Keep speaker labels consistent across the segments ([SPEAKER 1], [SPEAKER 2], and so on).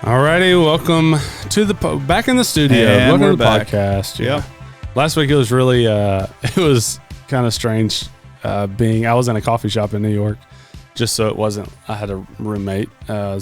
[SPEAKER 1] Alrighty, welcome to the back in the studio.
[SPEAKER 2] And
[SPEAKER 1] welcome
[SPEAKER 2] we're
[SPEAKER 1] to the
[SPEAKER 2] back.
[SPEAKER 1] podcast. Yeah.
[SPEAKER 2] Yep.
[SPEAKER 1] Last week it was really it was kind of strange I was in a coffee shop in New York, just so it wasn't. I had a roommate. I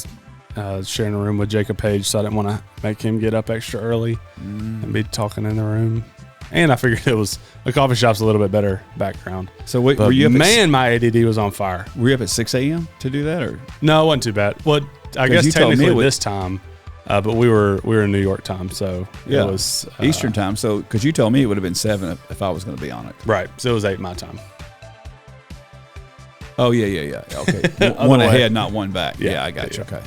[SPEAKER 1] was sharing a room with Jacob Page, so I didn't want to make him get up extra early and be talking in the room. And I figured it was a coffee shop's a little bit better background.
[SPEAKER 2] So were you up
[SPEAKER 1] my ADD was on fire.
[SPEAKER 2] Were you up at 6 a.m. to do that, or?
[SPEAKER 1] No, it wasn't too bad. Well, I guess
[SPEAKER 2] you told me
[SPEAKER 1] technically this time, but we were in New York time, so
[SPEAKER 2] Yeah.
[SPEAKER 1] it was
[SPEAKER 2] Eastern time. So because you told me it would have been 7 if I was going to be on it.
[SPEAKER 1] right. So it was 8 my time.
[SPEAKER 2] Oh yeah. Okay,
[SPEAKER 1] Other
[SPEAKER 2] one
[SPEAKER 1] way.
[SPEAKER 2] ahead, not one back.
[SPEAKER 1] Yeah,
[SPEAKER 2] Yeah, I got you.
[SPEAKER 1] yeah.
[SPEAKER 2] Okay,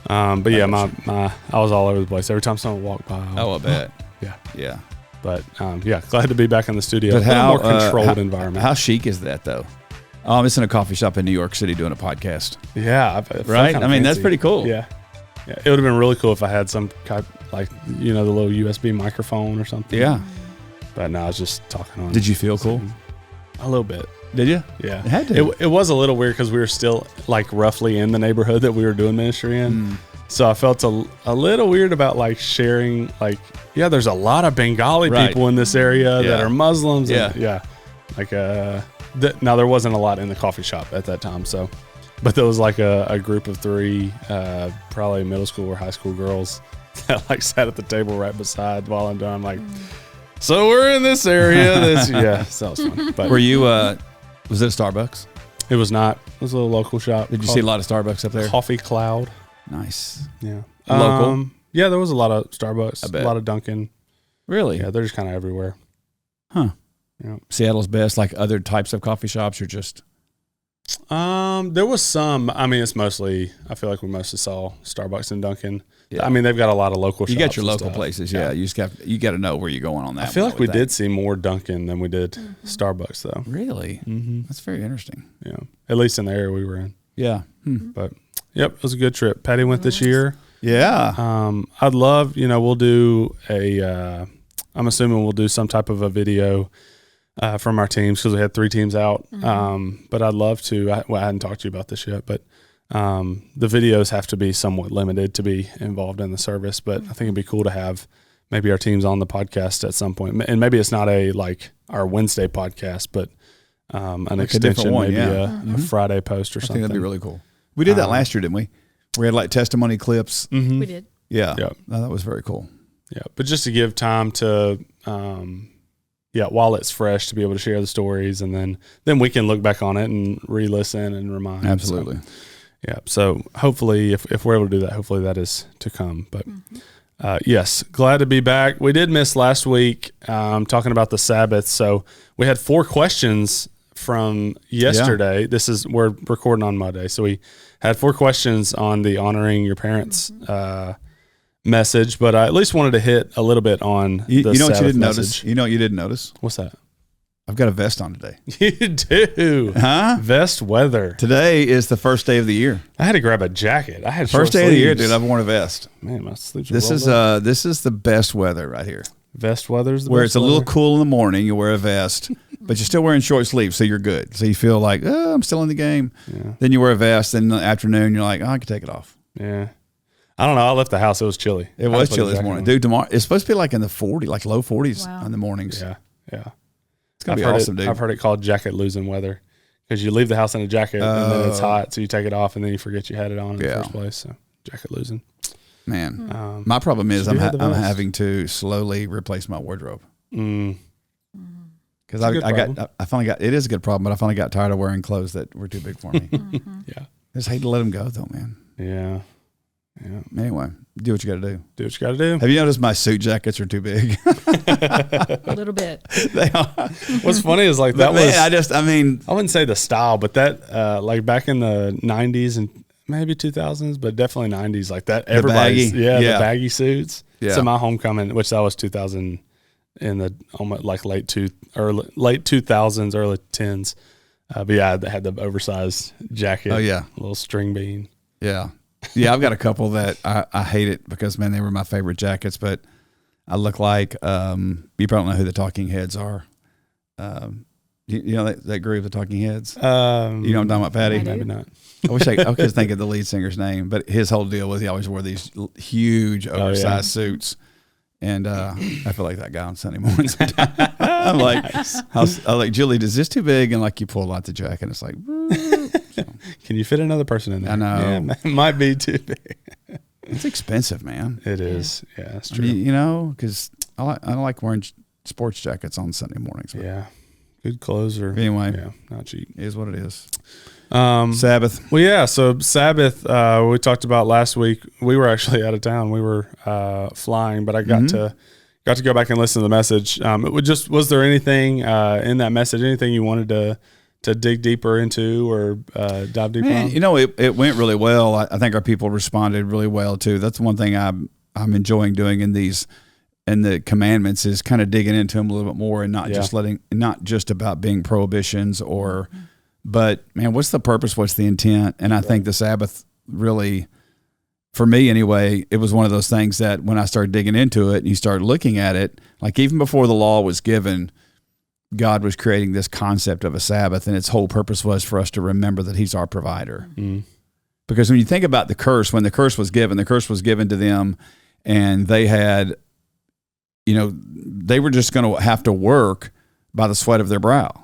[SPEAKER 2] yeah.
[SPEAKER 1] But yeah, I was all over the place every time someone walked by.
[SPEAKER 2] Oh, I bet.
[SPEAKER 1] Yeah.
[SPEAKER 2] Yeah.
[SPEAKER 1] But yeah, glad to be back in the studio.
[SPEAKER 2] But
[SPEAKER 1] a little
[SPEAKER 2] how
[SPEAKER 1] more controlled environment.
[SPEAKER 2] How chic is that though? It's in a coffee shop in New York City doing a podcast.
[SPEAKER 1] Yeah, I felt
[SPEAKER 2] Right?
[SPEAKER 1] kinda
[SPEAKER 2] I mean, that's
[SPEAKER 1] fancy.
[SPEAKER 2] pretty cool.
[SPEAKER 1] Yeah. It would have been really cool if I had some kind like the little USB microphone or something.
[SPEAKER 2] Yeah.
[SPEAKER 1] But no, I was just talking on.
[SPEAKER 2] Did you feel cool?
[SPEAKER 1] A little bit.
[SPEAKER 2] Did you?
[SPEAKER 1] Yeah,
[SPEAKER 2] It had to.
[SPEAKER 1] It was a little weird because we were still like roughly in the neighborhood that we were doing ministry in. So I felt a little weird about like sharing like, yeah, there's a lot of Bengali
[SPEAKER 2] Right.
[SPEAKER 1] people in this area
[SPEAKER 2] Yeah.
[SPEAKER 1] that are Muslims.
[SPEAKER 2] Yeah.
[SPEAKER 1] And, yeah. Like, now there wasn't a lot in the coffee shop at that time. So, but there was like a group of 3, probably middle school or high school girls that like sat at the table right beside while I'm done. I'm like, so we're in this area. So that was fun. But
[SPEAKER 2] Were you? Was it a Starbucks?
[SPEAKER 1] it was not. It was a little local shop.
[SPEAKER 2] Did you see a lot of Starbucks up there?
[SPEAKER 1] Coffee Cloud?
[SPEAKER 2] Nice.
[SPEAKER 1] Yeah.
[SPEAKER 2] Local?
[SPEAKER 1] Yeah, there was a lot of Starbucks,
[SPEAKER 2] I bet.
[SPEAKER 1] a lot of Dunkin'.
[SPEAKER 2] Really?
[SPEAKER 1] Yeah, they're just kind of everywhere.
[SPEAKER 2] Huh.
[SPEAKER 1] Yeah.
[SPEAKER 2] Seattle's best, like other types of coffee shops, or just
[SPEAKER 1] There was some. I mean, it's mostly. I feel like we mostly saw Starbucks and Dunkin'.
[SPEAKER 2] Yeah.
[SPEAKER 1] I mean, they've got a lot of local.
[SPEAKER 2] you
[SPEAKER 1] shops
[SPEAKER 2] got your
[SPEAKER 1] and
[SPEAKER 2] local
[SPEAKER 1] stuff.
[SPEAKER 2] places. Yeah, you got to know where you're going on that.
[SPEAKER 1] I feel
[SPEAKER 2] one,
[SPEAKER 1] like we
[SPEAKER 2] would
[SPEAKER 1] did
[SPEAKER 2] think.
[SPEAKER 1] see more Dunkin' than we did Starbucks, though.
[SPEAKER 2] Really?
[SPEAKER 1] Mm-hmm.
[SPEAKER 2] That's very interesting.
[SPEAKER 1] Yeah, at least in the area we were in.
[SPEAKER 2] Yeah.
[SPEAKER 1] But yep, it was a good trip. Patty went this year.
[SPEAKER 2] Yeah.
[SPEAKER 1] I'd love. We'll do a. I'm assuming we'll do some type of a video. From our teams because we had 3 teams out. But I'd love to. I hadn't talked to you about this yet, but the videos have to be somewhat limited to be involved in the service. But I think it'd be cool to have maybe our teams on the podcast at some point, and maybe it's not our Wednesday podcast, but an
[SPEAKER 2] Like a
[SPEAKER 1] extension,
[SPEAKER 2] different one,
[SPEAKER 1] maybe
[SPEAKER 2] yeah.
[SPEAKER 1] a Friday post or
[SPEAKER 2] I think
[SPEAKER 1] something.
[SPEAKER 2] that'd be really cool. We did that last year, didn't we? We had like testimony clips.
[SPEAKER 1] Mhm.
[SPEAKER 3] We did.
[SPEAKER 2] Yeah.
[SPEAKER 1] Yep.
[SPEAKER 2] Oh, that was very cool.
[SPEAKER 1] Yeah, but just to give time to. While it's fresh, to be able to share the stories, and then we can look back on it and re-listen and remind.
[SPEAKER 2] Absolutely.
[SPEAKER 1] So hopefully, if we're able to do that, hopefully that is to come. But yes, glad to be back. We did miss last week talking about the Sabbath. So we had 4 questions from yesterday. We're recording on Monday, so we had 4 questions on the honoring your parents message, but I at least wanted to hit a little bit on
[SPEAKER 2] You
[SPEAKER 1] the
[SPEAKER 2] know what you
[SPEAKER 1] Sabbath
[SPEAKER 2] didn't
[SPEAKER 1] message.
[SPEAKER 2] notice? You know what you didn't notice?
[SPEAKER 1] What's that?
[SPEAKER 2] I've got a vest on today.
[SPEAKER 1] You do.
[SPEAKER 2] Huh?
[SPEAKER 1] Vest weather.
[SPEAKER 2] Today is the first day of the year.
[SPEAKER 1] I had to grab a jacket. I had
[SPEAKER 2] First
[SPEAKER 1] short
[SPEAKER 2] day of the year,
[SPEAKER 1] sleeves.
[SPEAKER 2] dude. I've worn a vest.
[SPEAKER 1] Man, my sleeves are
[SPEAKER 2] This
[SPEAKER 1] rolled
[SPEAKER 2] is
[SPEAKER 1] up.
[SPEAKER 2] this is the best weather right here.
[SPEAKER 1] Vest weather's the
[SPEAKER 2] Where
[SPEAKER 1] best
[SPEAKER 2] it's a little
[SPEAKER 1] weather.
[SPEAKER 2] cool in the morning, you wear a vest, but you're still wearing short sleeves, so you're good. So you feel like, oh, I'm still in the game.
[SPEAKER 1] Yeah.
[SPEAKER 2] Then you wear a vest, then in the afternoon, you're like, oh, I can take it off.
[SPEAKER 1] Yeah. I don't know. I left the house. It was chilly.
[SPEAKER 2] It was chilly this morning. Dude, tomorrow, it's supposed to be like in the 40s, like low 40s
[SPEAKER 3] Wow.
[SPEAKER 2] in the mornings.
[SPEAKER 1] Yeah.
[SPEAKER 2] It's going to be
[SPEAKER 1] heard
[SPEAKER 2] awesome, dude.
[SPEAKER 1] I've heard it called jacket losing weather because you leave the house in a jacket and then it's hot, so you take it off and then you forget you had it on in the first place. So jacket losing.
[SPEAKER 2] Man, my problem is
[SPEAKER 1] so
[SPEAKER 2] I'm
[SPEAKER 1] you had the vest.
[SPEAKER 2] having to slowly replace my wardrobe.
[SPEAKER 1] Mm.
[SPEAKER 2] Because
[SPEAKER 1] It's a good
[SPEAKER 2] I finally got, it is a good problem, but I finally got tired of wearing clothes that were too big for me.
[SPEAKER 1] Yeah.
[SPEAKER 2] I just hate to let them go though, man.
[SPEAKER 1] Yeah.
[SPEAKER 2] Anyway, do what you got to do.
[SPEAKER 1] Do what you got to do.
[SPEAKER 2] Have you noticed my suit jackets are too big?
[SPEAKER 3] A little bit.
[SPEAKER 2] They are.
[SPEAKER 1] What's funny is like that
[SPEAKER 2] But man,
[SPEAKER 1] was.
[SPEAKER 2] I mean,
[SPEAKER 1] I wouldn't say the style, but that like back in the 90s and maybe 2000s, but definitely 90s, like that. Everybody's
[SPEAKER 2] baggy.
[SPEAKER 1] the
[SPEAKER 2] Yeah.
[SPEAKER 1] baggy suits.
[SPEAKER 2] Yeah.
[SPEAKER 1] So my homecoming, which that was 2000 in the almost like late 2000s, early 10s. But yeah, I had the oversized jacket.
[SPEAKER 2] Oh, yeah.
[SPEAKER 1] A little string bean.
[SPEAKER 2] yeah. Yeah, I've got a couple that I hate it because, man, they were my favorite jackets, but I look like, you probably don't know who the Talking Heads are. You know that group, the Talking Heads? You know
[SPEAKER 1] Um,
[SPEAKER 2] what I'm talking about, Patty?
[SPEAKER 3] I do.
[SPEAKER 1] maybe not.
[SPEAKER 2] I wish I could think of the lead singer's name, but his whole deal was he always wore these huge, oversized suits. And I feel like that guy on Sunday mornings. I'm like, I'm like, Julie, is this too big? And like, you pull out the jacket, and it's like,
[SPEAKER 1] Can you fit another person in there?
[SPEAKER 2] I know.
[SPEAKER 1] Yeah, it might be too big.
[SPEAKER 2] it's expensive, man.
[SPEAKER 1] It is. Yeah, that's
[SPEAKER 2] I
[SPEAKER 1] true.
[SPEAKER 2] mean, you know, because I don't like wearing sports jackets on Sunday mornings. But
[SPEAKER 1] Yeah. Good clothes are,
[SPEAKER 2] anyway,
[SPEAKER 1] yeah, not cheap.
[SPEAKER 2] it is what it is.
[SPEAKER 1] Sabbath.
[SPEAKER 2] Sabbath.
[SPEAKER 1] Well, yeah. So Sabbath, we talked about last week. We were actually out of town. We were flying, but I got to go back and listen to the message. Was there anything in that message, anything you wanted to dig deeper into or dive deeper
[SPEAKER 2] Man,
[SPEAKER 1] on?
[SPEAKER 2] you know, it went really well. I think our people responded really well too. That's one thing I'm enjoying doing in the commandments is kind of digging into them a little bit more and not just about being prohibitions but man, what's the purpose? What's the intent? And I think the Sabbath really, for me anyway, it was one of those things that when I started digging into it and you start looking at it, like even before the law was given, God was creating this concept of a Sabbath, and its whole purpose was for us to remember that He's our provider. Because when you think about the curse, when the curse was given to them, and they had, they were just going to have to work by the sweat of their brow.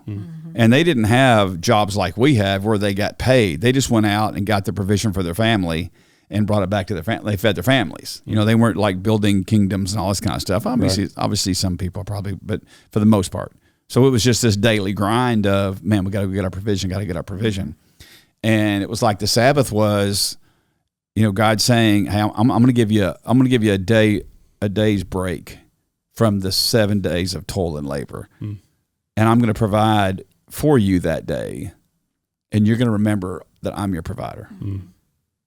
[SPEAKER 2] And they didn't have jobs like we have where they got paid. They just went out and got the provision for their family and brought it back to their family. They fed their families. They weren't like building kingdoms and all this kind of stuff. Obviously some people probably, but for the most part. So it was just this daily grind of, man, we got to get our provision, And it was like the Sabbath was, God saying, hey, I'm going to give you a day's break from the 7 days of toil and labor. And I'm going to provide for you that day. And you're going to remember that I'm your provider.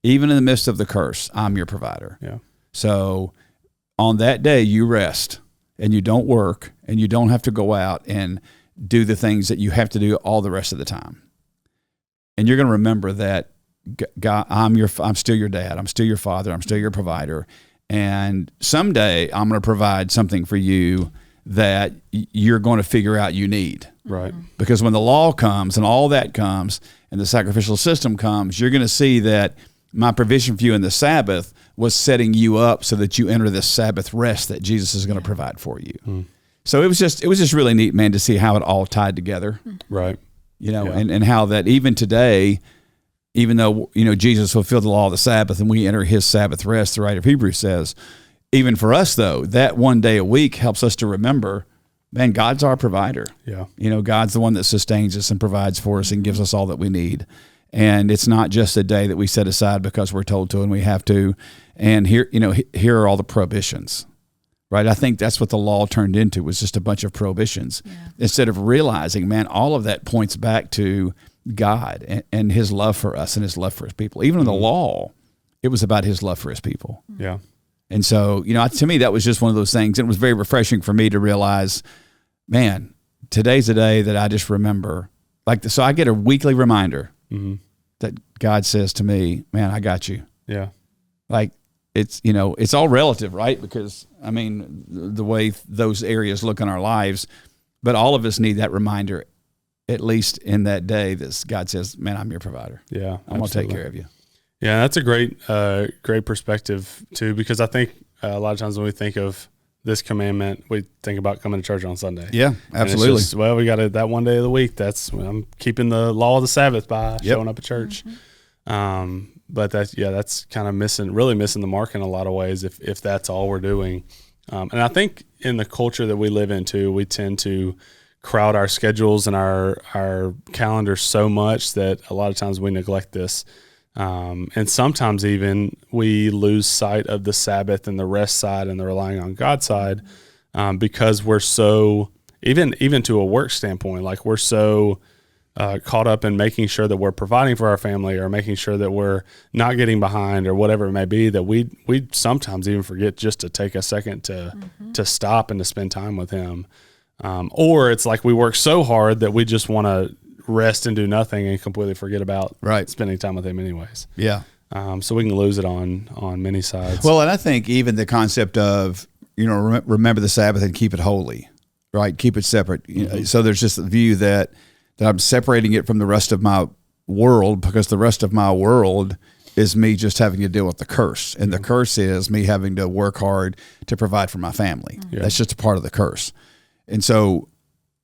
[SPEAKER 2] Even in the midst of the curse, I'm your provider.
[SPEAKER 1] Yeah.
[SPEAKER 2] So on that day, you rest and you don't work and you don't have to go out and do the things that you have to do all the rest of the time. And you're going to remember that God, I'm still your dad. I'm still your father. I'm still your provider. And someday I'm going to provide something for you that you're going to figure out you need.
[SPEAKER 1] Right.
[SPEAKER 2] Because when the law comes and all that comes and the sacrificial system comes, you're going to see that my provision for you in the Sabbath was setting you up so that you enter this Sabbath rest that Jesus is going to provide for you. So it was just really neat, man, to see how it all tied together.
[SPEAKER 1] Right.
[SPEAKER 2] And how that even today, even though, Jesus fulfilled the law of the Sabbath and we enter his Sabbath rest, the writer of Hebrews says, even for us though, that one day a week helps us to remember, man, God's our provider.
[SPEAKER 1] Yeah.
[SPEAKER 2] God's the one that sustains us and provides for us and gives us all that we need. And it's not just a day that we set aside because we're told to and we have to. And here are all the prohibitions, right? I think that's what the law turned into, was just a bunch of prohibitions. Yeah. Instead of realizing, man, all of that points back to God and his love for us and his love for his people. Even in the law, it was about his love for his people.
[SPEAKER 1] Yeah.
[SPEAKER 2] And so, to me, that was just one of those things. And it was very refreshing for me to realize, man, today's a day that I just remember. So I get a weekly reminder that God says to me, man, I got you.
[SPEAKER 1] Yeah.
[SPEAKER 2] Like it's all relative, right? Because the way those areas look in our lives, but all of us need that reminder, at least in that day, that God says, man, I'm your provider.
[SPEAKER 1] Yeah.
[SPEAKER 2] I'm going to take care of you.
[SPEAKER 1] Yeah. That's a great perspective too, because I think a lot of times when we think of this commandment, we think about coming to church on Sunday.
[SPEAKER 2] Yeah, absolutely.
[SPEAKER 1] Just, we got that one day of the week. I'm keeping the law of the Sabbath by showing up at church. But that's kind of really missing the mark in a lot of ways if that's all we're doing. And I think in the culture that we live in too, we tend to crowd our schedules and our calendars so much that a lot of times we neglect this. And sometimes even we lose sight of the Sabbath and the rest side and the relying on God side, because we're so, even to a work standpoint, like we're so caught up in making sure that we're providing for our family or making sure that we're not getting behind or whatever it may be, that we sometimes even forget just to take a second to stop and to spend time with him. Or it's like we work so hard that we just want to rest and do nothing and completely forget about spending time with him anyways. Yeah. So we can lose it on many sides.
[SPEAKER 2] Well, and I think even the concept of, remember the Sabbath and keep it holy, right? Keep it separate. You know, so there's just a view that I'm separating it from the rest of my world, because the rest of my world is me just having to deal with the curse. And the curse is me having to work hard to provide for my family. Yeah. That's just a part of the curse. And so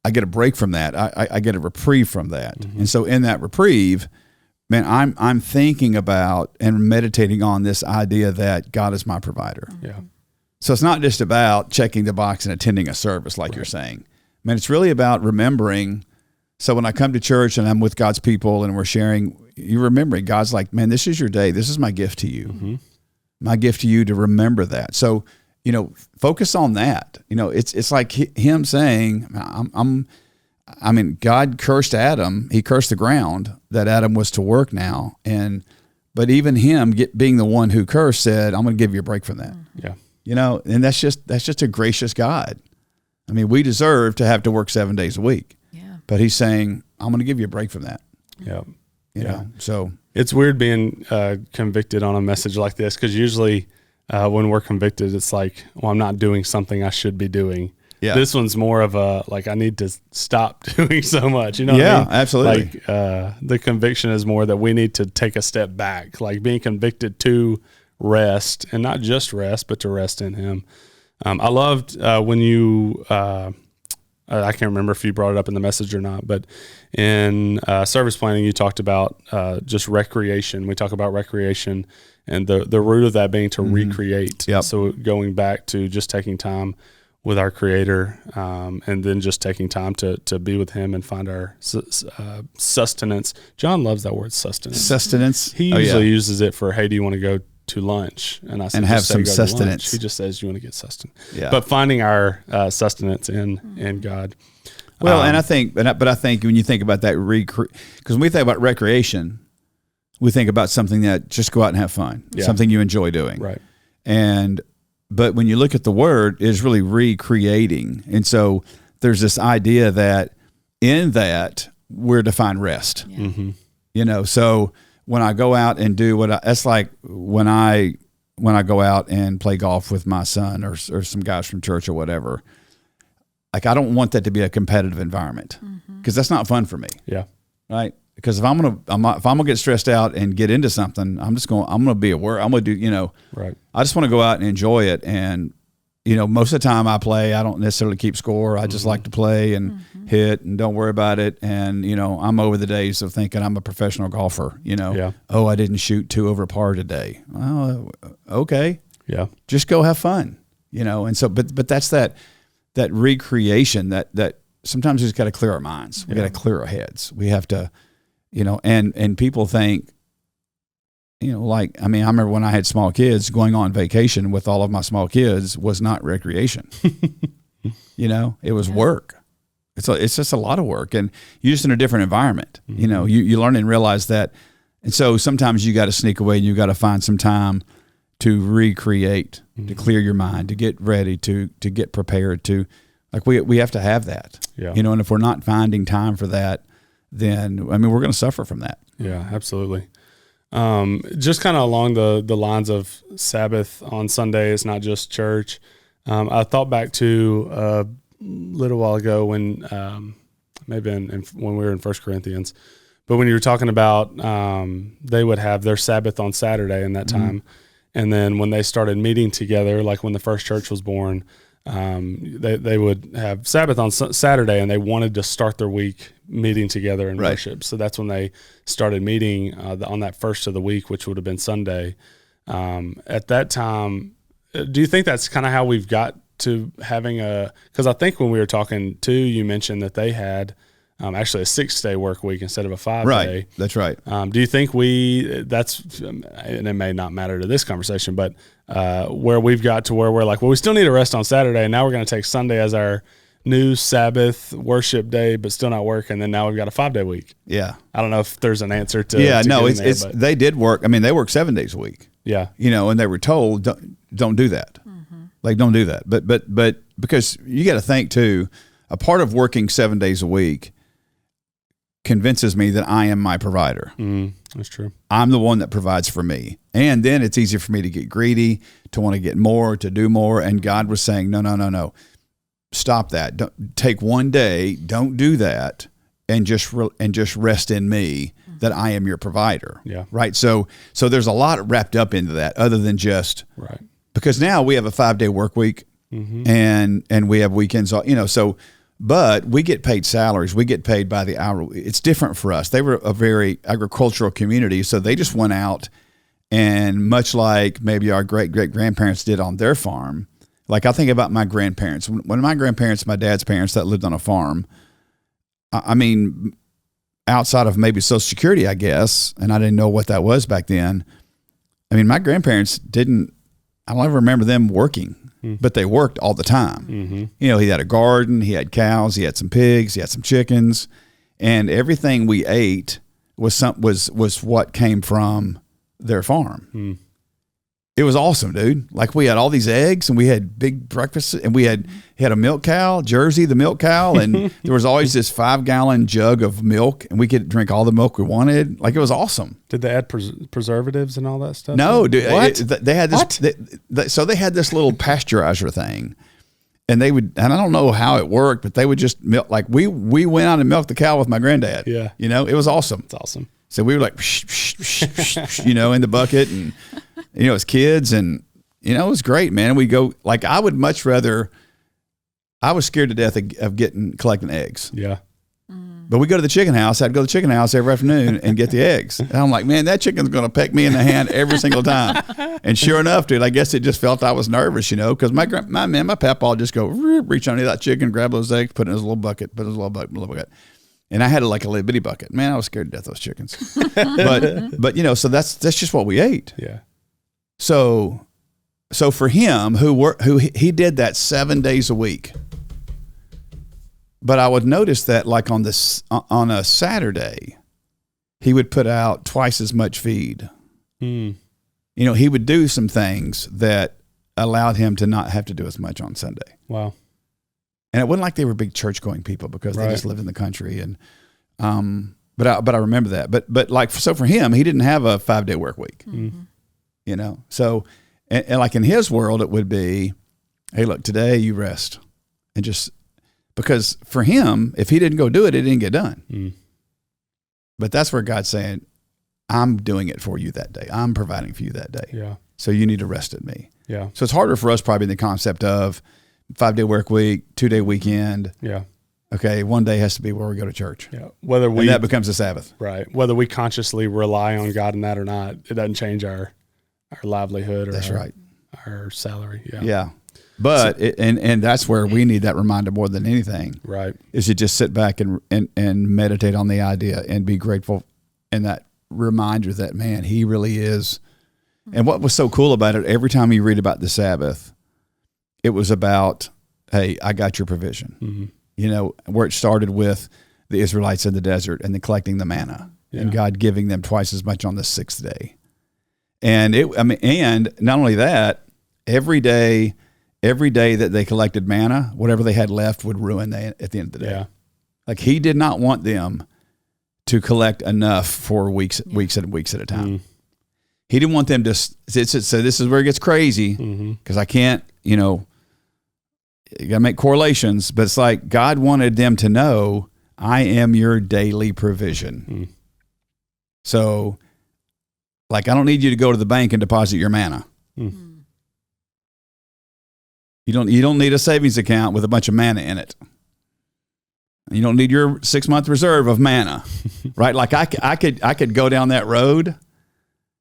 [SPEAKER 2] I get a break from that. I get a reprieve from that. And so in that reprieve, man, I'm thinking about and meditating on this idea that God is my provider.
[SPEAKER 1] Yeah.
[SPEAKER 2] So it's not just about checking the box and attending a service like you're saying. Man, it's really about remembering. So when I come to church and I'm with God's people and we're sharing, you're remembering God's like, man, this is your day. This is my gift to you. My gift to you to remember that. So, you know, focus on that. You know, it's like him saying, I mean, God cursed Adam. He cursed the ground that Adam was to work now. But even him being the one who cursed said, I'm going to give you a break from that.
[SPEAKER 1] Yeah.
[SPEAKER 2] You know, and that's just a gracious God. I mean, we deserve to have to work 7 days a week.
[SPEAKER 3] Yeah.
[SPEAKER 2] But he's saying, I'm going to give you a break from that.
[SPEAKER 1] Yeah.
[SPEAKER 2] You know, so
[SPEAKER 1] it's weird being convicted on a message like this, because usually when we're convicted, it's like, well, I'm not doing something I should be doing. Yeah. This one's more of a, like, I need to stop doing so much. You know what I mean?
[SPEAKER 2] Absolutely.
[SPEAKER 1] Like the conviction is more that we need to take a step back, like being convicted to rest, and not just rest, but to rest in him. I loved when you, I can't remember if you brought it up in the message or not, but in service planning, you talked about just recreation. We talk about recreation and the root of that being to recreate.
[SPEAKER 2] Yep.
[SPEAKER 1] So going back to just taking time with our Creator, and then just taking time to be with him and find our sustenance. John loves that word, sustenance.
[SPEAKER 2] Sustenance.
[SPEAKER 1] He usually uses it for, hey, do you want to go to lunch? And I said,
[SPEAKER 2] and have some sustenance.
[SPEAKER 1] He just says, you want to get sustenance.
[SPEAKER 2] Yeah.
[SPEAKER 1] But finding our sustenance in God.
[SPEAKER 2] Well, and I think when you think about that, because when we think about recreation, we think about something that just go out and have fun, something you enjoy doing.
[SPEAKER 1] Right.
[SPEAKER 2] But when you look at the word, it's really recreating. And so there's this idea that in that we're to find rest.
[SPEAKER 3] Yeah.
[SPEAKER 2] You know, so when I go out and do that's like when I go out and play golf with my son or some guys from church or whatever, like I don't want that to be a competitive environment, because that's not fun for me.
[SPEAKER 1] Yeah.
[SPEAKER 2] Right. Because if I'm gonna get stressed out and get into something, I'm gonna be at work. I'm gonna do, you know,
[SPEAKER 1] right.
[SPEAKER 2] I just want to go out and enjoy it. And, you know, most of the time I play, I don't necessarily keep score. I just like to play and hit and don't worry about it. And, you know, I'm over the days of thinking I'm a professional golfer, you know.
[SPEAKER 1] Yeah.
[SPEAKER 2] Oh, I didn't shoot 2 over par today. Well, okay.
[SPEAKER 1] Yeah.
[SPEAKER 2] Just go have fun, you know. And so, but that's that recreation that sometimes we just got to clear our minds. We got to clear our heads. We have to, you know, and people think, you know, like, I mean, I remember when I had small kids, going on vacation with all of my small kids was not recreation. You know, it was work. It's just a lot of work, and you're just in a different environment. You know, you learn and realize that. And so sometimes you got to sneak away and you got to find some time to recreate, to clear your mind, to get ready, to get prepared, to, like, we have to have that.
[SPEAKER 1] Yeah.
[SPEAKER 2] You know, and if we're not finding time for that, then, I mean, we're going to suffer from that.
[SPEAKER 1] Yeah, absolutely. Just kind of along the lines of Sabbath on Sunday, it's not just church. I thought back to a little while ago when maybe when we were in 1 Corinthians, but when you were talking about they would have their Sabbath on Saturday in that time, and then when they started meeting together, like when the first church was born, they would have Sabbath on Saturday, and they wanted to start their week meeting together in worship. So that's when they started meeting on that first of the week, which would have been Sunday. At that time, do you think that's kind of how we've got to having because I think when we were talking too, you mentioned that they had actually a 6-day work week instead of a 5-day.
[SPEAKER 2] Right. That's right.
[SPEAKER 1] Do you think and it may not matter to this conversation, but where we've got to where we're like, well, we still need to rest on Saturday, and now we're going to take Sunday as our new Sabbath worship day, but still not work, and then now we've got a 5-day week.
[SPEAKER 2] Yeah.
[SPEAKER 1] I don't know if there's an answer to
[SPEAKER 2] it's they did work. I mean, they worked 7 days a week.
[SPEAKER 1] Yeah.
[SPEAKER 2] You know, and they were told don't do that. Like, don't do that. But because you got to think too, a part of working 7 days a week convinces me that I am my provider.
[SPEAKER 1] That's true.
[SPEAKER 2] I'm the one that provides for me. And then it's easy for me to get greedy, to want to get more, to do more. And God was saying, no. stop that. Don't take one day. Don't do that, and just rest in me that I am your provider.
[SPEAKER 1] Yeah.
[SPEAKER 2] Right. So there's a lot wrapped up into that, other than just
[SPEAKER 1] right.
[SPEAKER 2] Because now we have a 5-day work week, and we have weekends. So. But we get paid salaries. We get paid by the hour. It's different for us. They were a very agricultural community, so they just went out and, much like maybe our great-great-grandparents did on their farm, like I think about my grandparents. When my grandparents, my dad's parents that lived on a farm, I mean, outside of maybe Social Security, I guess, and I didn't know what that was back then. I mean, my grandparents didn't, I don't ever remember them working. But they worked all the time. He had a garden, he had cows, he had some pigs, he had some chickens, and everything we ate was what came from their farm. It was awesome, dude. Like, we had all these eggs, and we had big breakfasts, and he had a milk cow, Jersey, the milk cow, and there was always this 5-gallon jug of milk, and we could drink all the milk we wanted. Like, it was awesome.
[SPEAKER 1] Did they add preservatives and all that stuff?
[SPEAKER 2] No, dude.
[SPEAKER 1] What?
[SPEAKER 2] They had this. So they had this little pasteurizer thing, and they would. And I don't know how it worked, but they would just milk. Like, we went out and milked the cow with my granddad.
[SPEAKER 1] Yeah,
[SPEAKER 2] it was awesome.
[SPEAKER 1] It's awesome.
[SPEAKER 2] So we were like, in the bucket, and as kids, and it was great, man. We go, like, I would much rather. I was scared to death of collecting eggs.
[SPEAKER 1] Yeah.
[SPEAKER 2] But we go to the chicken house. I'd go to the chicken house every afternoon and get the eggs. And I'm like, man, that chicken's going to peck me in the hand every single time. And sure enough, dude, I guess it just felt I was nervous, because my papa would just go reach under that chicken, grab those eggs, put it in his little bucket, And I had like a little bitty bucket. Man, I was scared to death of those chickens. but so that's just what we ate.
[SPEAKER 1] Yeah.
[SPEAKER 2] So for him, who he did that 7 days a week. But I would notice that, like, on a Saturday, he would put out twice as much feed. He would do some things that allowed him to not have to do as much on Sunday.
[SPEAKER 1] Wow.
[SPEAKER 2] And it wasn't like they were big church-going people, because they just lived in the country. And but I remember that. But like, so for him, he didn't have a 5-day work week. So and like in his world, it would be, hey, look, today you rest, and just. Because for him, if he didn't go do it, it didn't get done. But that's where God's saying, I'm doing it for you that day. I'm providing for you that day.
[SPEAKER 1] Yeah.
[SPEAKER 2] So you need to rest in me.
[SPEAKER 1] Yeah.
[SPEAKER 2] So it's harder for us probably in the concept of 5-day work week, 2-day weekend.
[SPEAKER 1] Yeah.
[SPEAKER 2] Okay, one day has to be where we go to church.
[SPEAKER 1] Yeah.
[SPEAKER 2] And that becomes a Sabbath.
[SPEAKER 1] Right. Whether we consciously rely on God in that or not, it doesn't change our livelihood or our salary. Yeah.
[SPEAKER 2] Yeah. But and that's where we need that reminder more than anything.
[SPEAKER 1] Right. Is
[SPEAKER 2] to just sit back and meditate on the idea and be grateful, and that reminder that, man, he really is. And what was so cool about it, every time you read about the Sabbath, it was about, hey, I got your provision. Where it started with the Israelites in the desert and collecting the manna, and God giving them twice as much on the 6th day. And and not only that, every day that they collected manna, whatever they had left would ruin at the end of the day. Yeah. Like, he did not want them to collect enough for weeks and weeks at a time. He didn't want them to. So this is where it gets crazy, because I can't, you got to make correlations, but it's like God wanted them to know, I am your daily provision. So, like, I don't need you to go to the bank and deposit your manna. You don't need a savings account with a bunch of manna in it. You don't need your 6-month reserve of manna, right? Like, I could go down that road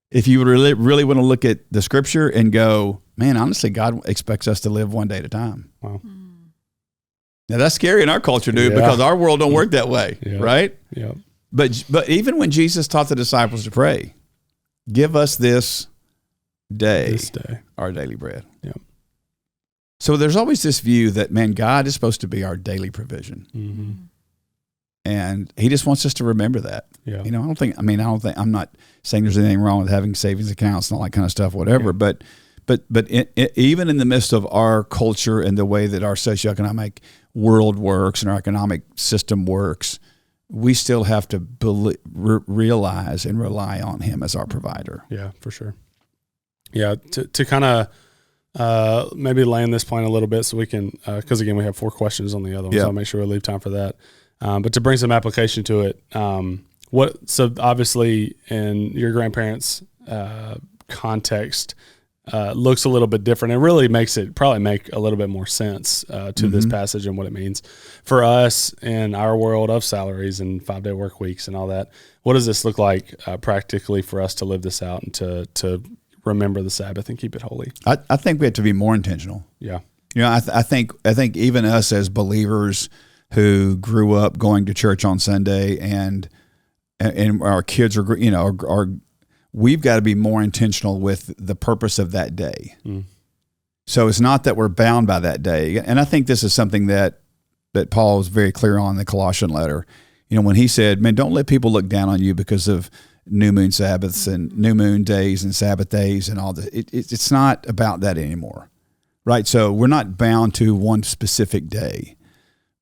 [SPEAKER 2] if you really want to look at the scripture and go, man, honestly, God expects us to live one day at a time.
[SPEAKER 1] Wow.
[SPEAKER 2] Now, that's scary in our culture, dude, because our world don't work that way, right?
[SPEAKER 1] Yeah.
[SPEAKER 2] But even when Jesus taught the disciples to pray, give us this day our daily bread.
[SPEAKER 1] Yeah.
[SPEAKER 2] So there's always this view that, man, God is supposed to be our daily provision. And he just wants us to remember that.
[SPEAKER 1] Yeah.
[SPEAKER 2] I'm not saying there's anything wrong with having savings accounts and all that kind of stuff, whatever. Yeah. But even in the midst of our culture and the way that our socioeconomic world works and our economic system works, we still have to realize and rely on him as our provider.
[SPEAKER 1] Yeah, for sure. Yeah, to kind of maybe land this plane a little bit so we can, because again, we have 4 questions on the other one, so I'll make sure we leave time for that. But to bring some application to it, so obviously in your grandparents' context, looks a little bit different. It really makes it probably make a little bit more sense to this passage and what it means for us in our world of salaries and 5-day work weeks and all that. What does this look like practically for us to live this out and to remember the Sabbath and keep it holy?
[SPEAKER 2] I think we have to be more intentional.
[SPEAKER 1] Yeah.
[SPEAKER 2] I think even us as believers who grew up going to church on Sunday and our kids are we've got to be more intentional with the purpose of that day. So it's not that we're bound by that day. And I think this is something that Paul was very clear on in the Colossian letter. When he said, man, don't let people look down on you because of new moon Sabbaths and new moon days and Sabbath days and all that. It's not about that anymore, right? So we're not bound to one specific day.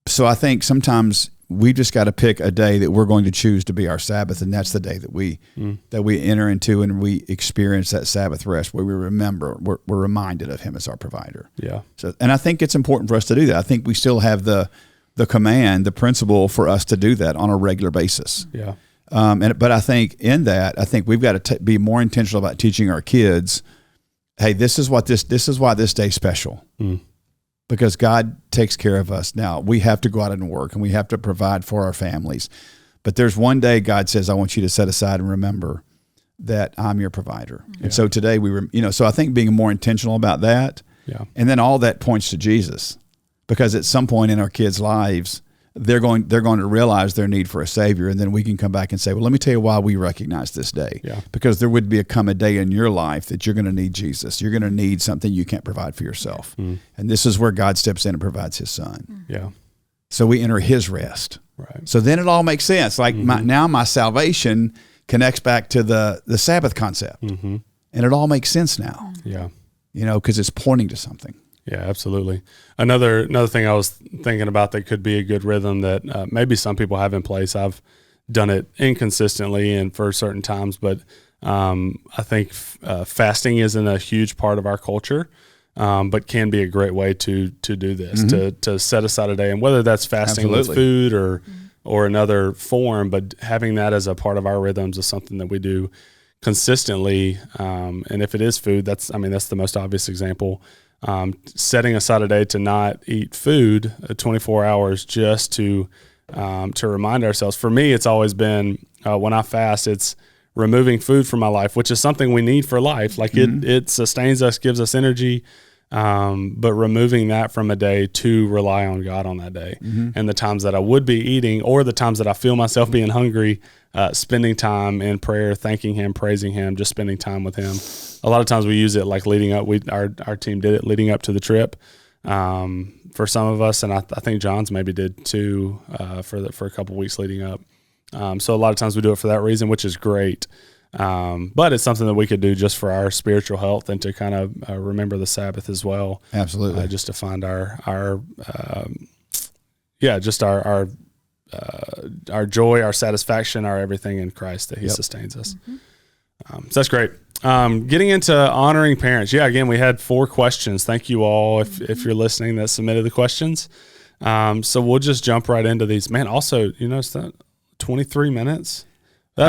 [SPEAKER 2] So I think sometimes we just got to pick a day that we're going to choose to be our Sabbath, and that's the day that we enter into and we experience that Sabbath rest, where we remember, we're reminded of Him as our provider.
[SPEAKER 1] Yeah.
[SPEAKER 2] So, and I think it's important for us to do that. I think we still have the command, the principle for us to do that on a regular basis.
[SPEAKER 1] Yeah.
[SPEAKER 2] But I think in that, we've got to be more intentional about teaching our kids, hey, this is why this day's special. Because God takes care of us. Now, we have to go out and work, and we have to provide for our families. But there's one day God says, I want you to set aside and remember that I'm your provider. Yeah. And so today so I think being more intentional about that.
[SPEAKER 1] Yeah.
[SPEAKER 2] And then all that points to Jesus, because at some point in our kids' lives, they're going to realize their need for a Savior, and then we can come back and say, well, let me tell you why we recognize this day.
[SPEAKER 1] Yeah.
[SPEAKER 2] Because there would come a day in your life that you're going to need Jesus. You're going to need something you can't provide for yourself. And this is where God steps in and provides His Son.
[SPEAKER 1] Yeah.
[SPEAKER 2] So we enter His rest.
[SPEAKER 1] Right.
[SPEAKER 2] So then it all makes sense. Like my salvation connects back to the Sabbath concept. And it all makes sense now.
[SPEAKER 1] Yeah.
[SPEAKER 2] Because it's pointing to something.
[SPEAKER 1] Yeah, absolutely. Another thing I was thinking about that could be a good rhythm that maybe some people have in place. I've done it inconsistently and for certain times, but I think fasting isn't a huge part of our culture, but can be a great way to do this, to set aside a day, and whether that's fasting with food or another form, but having that as a part of our rhythms is something that we do consistently. And if it is food, that's the most obvious example. Setting aside a day to not eat food 24 hours just to remind ourselves. For me, it's always been when I fast, it's removing food from my life, which is something we need for life. Like it sustains us, gives us energy, but removing that from a day to rely on God on that day. And the times that I would be eating, or the times that I feel myself being hungry, spending time in prayer, thanking Him, praising Him, just spending time with Him. A lot of times we use it like leading up. Our team did it leading up to the trip for some of us, and I think John's maybe did too for a couple weeks leading up. So a lot of times we do it for that reason, which is great. But it's something that we could do just for our spiritual health and to kind of remember the Sabbath as well.
[SPEAKER 2] Absolutely.
[SPEAKER 1] Just to find our joy, our satisfaction, our everything in Christ, that He sustains us. So that's great. Getting into honoring parents. Yeah, again, we had 4 questions. Thank you all if you're listening that submitted the questions. So we'll just jump right into these. Man, also, it's that 23 minutes.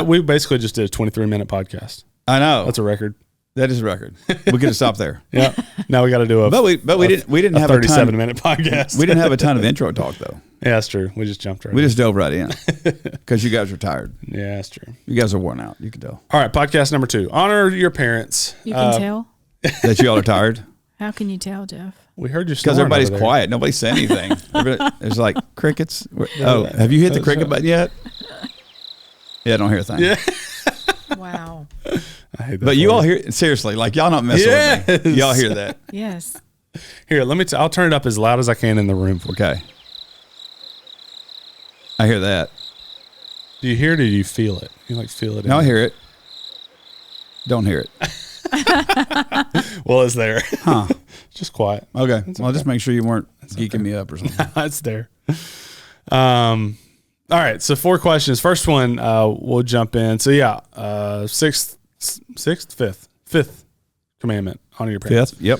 [SPEAKER 1] We basically just did a 23-minute podcast.
[SPEAKER 2] I know.
[SPEAKER 1] That's a record.
[SPEAKER 2] That is a record. We could have stopped there.
[SPEAKER 1] Yeah. Now we got to do a.
[SPEAKER 2] But we didn't have a
[SPEAKER 1] 37-minute podcast.
[SPEAKER 2] We didn't have a ton of intro talk though.
[SPEAKER 1] Yeah, that's true. We just jumped right.
[SPEAKER 2] We just dove right in because you guys are tired.
[SPEAKER 1] Yeah, that's true.
[SPEAKER 2] You guys are worn out. You can tell.
[SPEAKER 1] All right, podcast number 2. Honor your parents.
[SPEAKER 3] You can tell.
[SPEAKER 2] That you all are tired.
[SPEAKER 3] How can you tell, Jeff?
[SPEAKER 1] We heard you
[SPEAKER 2] because everybody's quiet. Nobody said anything. There's like crickets. Oh, have you hit the cricket button yet? Yeah, I don't hear a thing.
[SPEAKER 1] Yeah.
[SPEAKER 3] Wow.
[SPEAKER 1] I hate that.
[SPEAKER 2] But you all hear, seriously, like y'all not messing with me. Y'all hear that.
[SPEAKER 3] Yes.
[SPEAKER 1] Here, I'll turn it up as loud as I can in the room.
[SPEAKER 2] Okay. I hear that.
[SPEAKER 1] Do you hear it or do you feel it? You feel it?
[SPEAKER 2] No, I hear it. Don't hear it.
[SPEAKER 1] Well, it's there.
[SPEAKER 2] Huh.
[SPEAKER 1] Just quiet.
[SPEAKER 2] Okay. Well, just make sure you weren't geeking me up or something.
[SPEAKER 1] It's there. All right, so 4 questions. First one, we'll jump in. So fifth commandment, honor your parents.
[SPEAKER 2] Fifth, yep.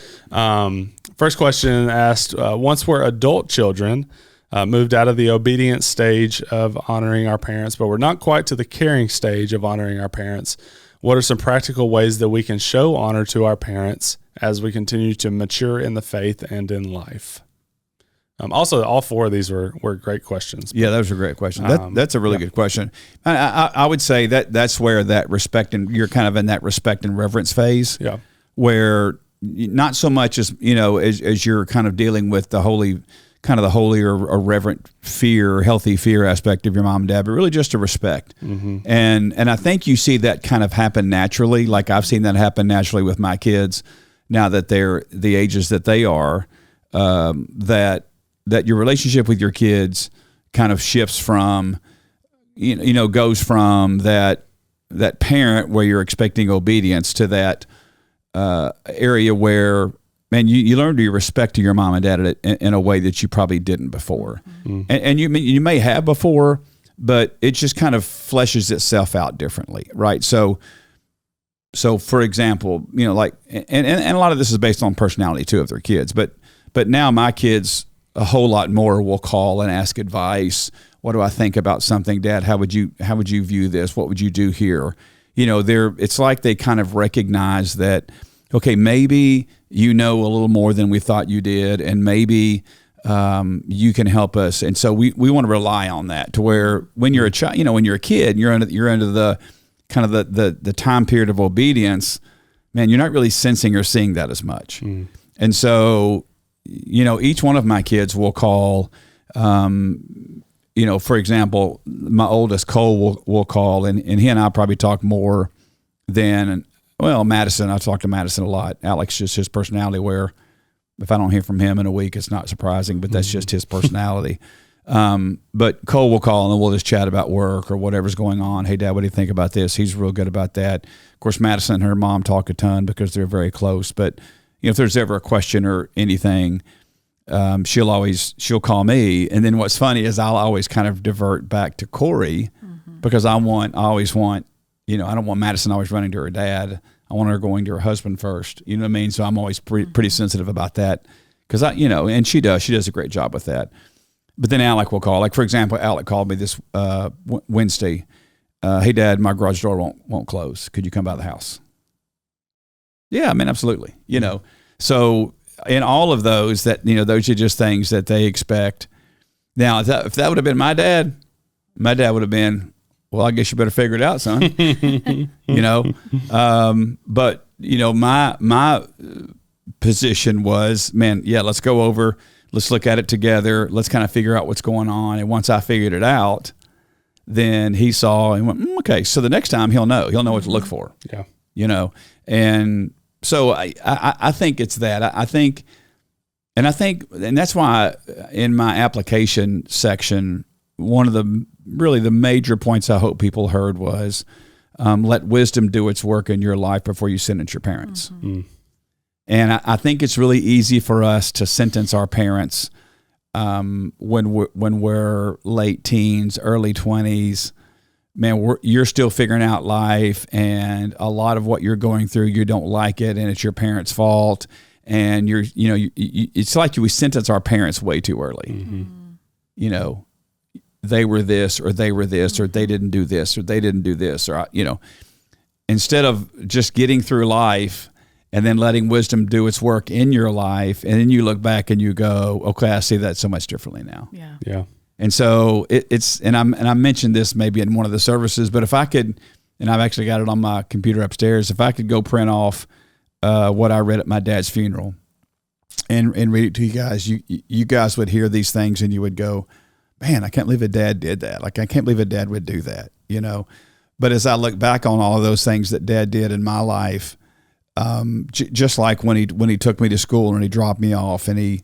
[SPEAKER 1] First question asked, once we're adult children, moved out of the obedience stage of honoring our parents, but we're not quite to the caring stage of honoring our parents. What are some practical ways that we can show honor to our parents as we continue to mature in the faith and in life? Also, all four of these were great questions.
[SPEAKER 2] Yeah, those are great questions. That's a really good question. I would say that's where that respect, and you're kind of in that respect and reverence phase.
[SPEAKER 1] Yeah.
[SPEAKER 2] Where not so much as, as you're kind of dealing with the holy or reverent fear, healthy fear aspect of your mom and dad, but really just a respect. Mm-hmm. And I think you see that kind of happen naturally. Like I've seen that happen naturally with my kids now that they're the ages that they are, that your relationship with your kids kind of shifts from, goes from that parent where you're expecting obedience to that area where, man, you learn to respect to your mom and dad in a way that you probably didn't before. Mm-hmm. And you may have before, but it just kind of fleshes itself out differently, right? So for example, and a lot of this is based on personality too of their kids, but now my kids a whole lot more will call and ask advice. What do I think about something, Dad? How would you view this? What would you do here? It's like they kind of recognize that, okay, maybe a little more than we thought you did, and maybe you can help us. And so we want to rely on that to where when you're a child, when you're a kid, you're under the kind of the time period of obedience, man, you're not really sensing or seeing that as much. Mm. And so, each one of my kids will call, for example, my oldest Cole will call, and he and I probably talk more than, Madison. I talk to Madison a lot. Alex, just his personality, where if I don't hear from him in a week, it's not surprising, but that's just his personality. But Cole will call and then we'll just chat about work or whatever's going on. Hey, Dad, what do you think about this? He's real good about that. Of course, Madison and her mom talk a ton because they're very close, but if there's ever a question or anything, she'll call me. And then what's funny is I'll always kind of divert back to Corey because I always want, I don't want Madison always running to her dad. I want her going to her husband first. You know what I mean? So I'm always pretty sensitive about that because and she does a great job with that. But then Alec will call. Like, for example, Alec called me this Wednesday. Hey, Dad, my garage door won't close. Could you come by the house? Yeah, I mean, absolutely. So in all of those those are just things that they expect. Now, if that would have been my dad would have been, well, I guess you better figure it out, son. But my position was, man, yeah, let's go over, let's look at it together, let's kind of figure out what's going on. And once I figured it out, then he saw and went, okay, so the next time he'll know what to look for. Yeah. And so I think it's that. I think, and that's why in my application section, one of the major points I hope people heard was, let wisdom do its work in your life before you sentence your parents. Mm-hmm. Mm. And I think it's really easy for us to sentence our parents when we're late teens, early 20s. Man, you're still figuring out life, and a lot of what you're going through, you don't like it, and it's your parents' fault. And it's like we sentence our parents way too early. Mm-hmm. They were this, or they were this, or they didn't do this, or they didn't do this, or instead of just getting through life and then letting wisdom do its work in your life, and then you look back and you go, okay, I see that so much differently now. Yeah. Yeah. And so I mentioned this maybe in one of the services, but if I could, and I've actually got it on my computer upstairs, if I could go print off what I read at my dad's funeral and read it to you guys, you guys would hear these things and you would go, man, I can't believe a dad did that. Like, I can't believe a dad would do that, But as I look back on all of those things that Dad did in my life, just like when he took me to school and he dropped me off and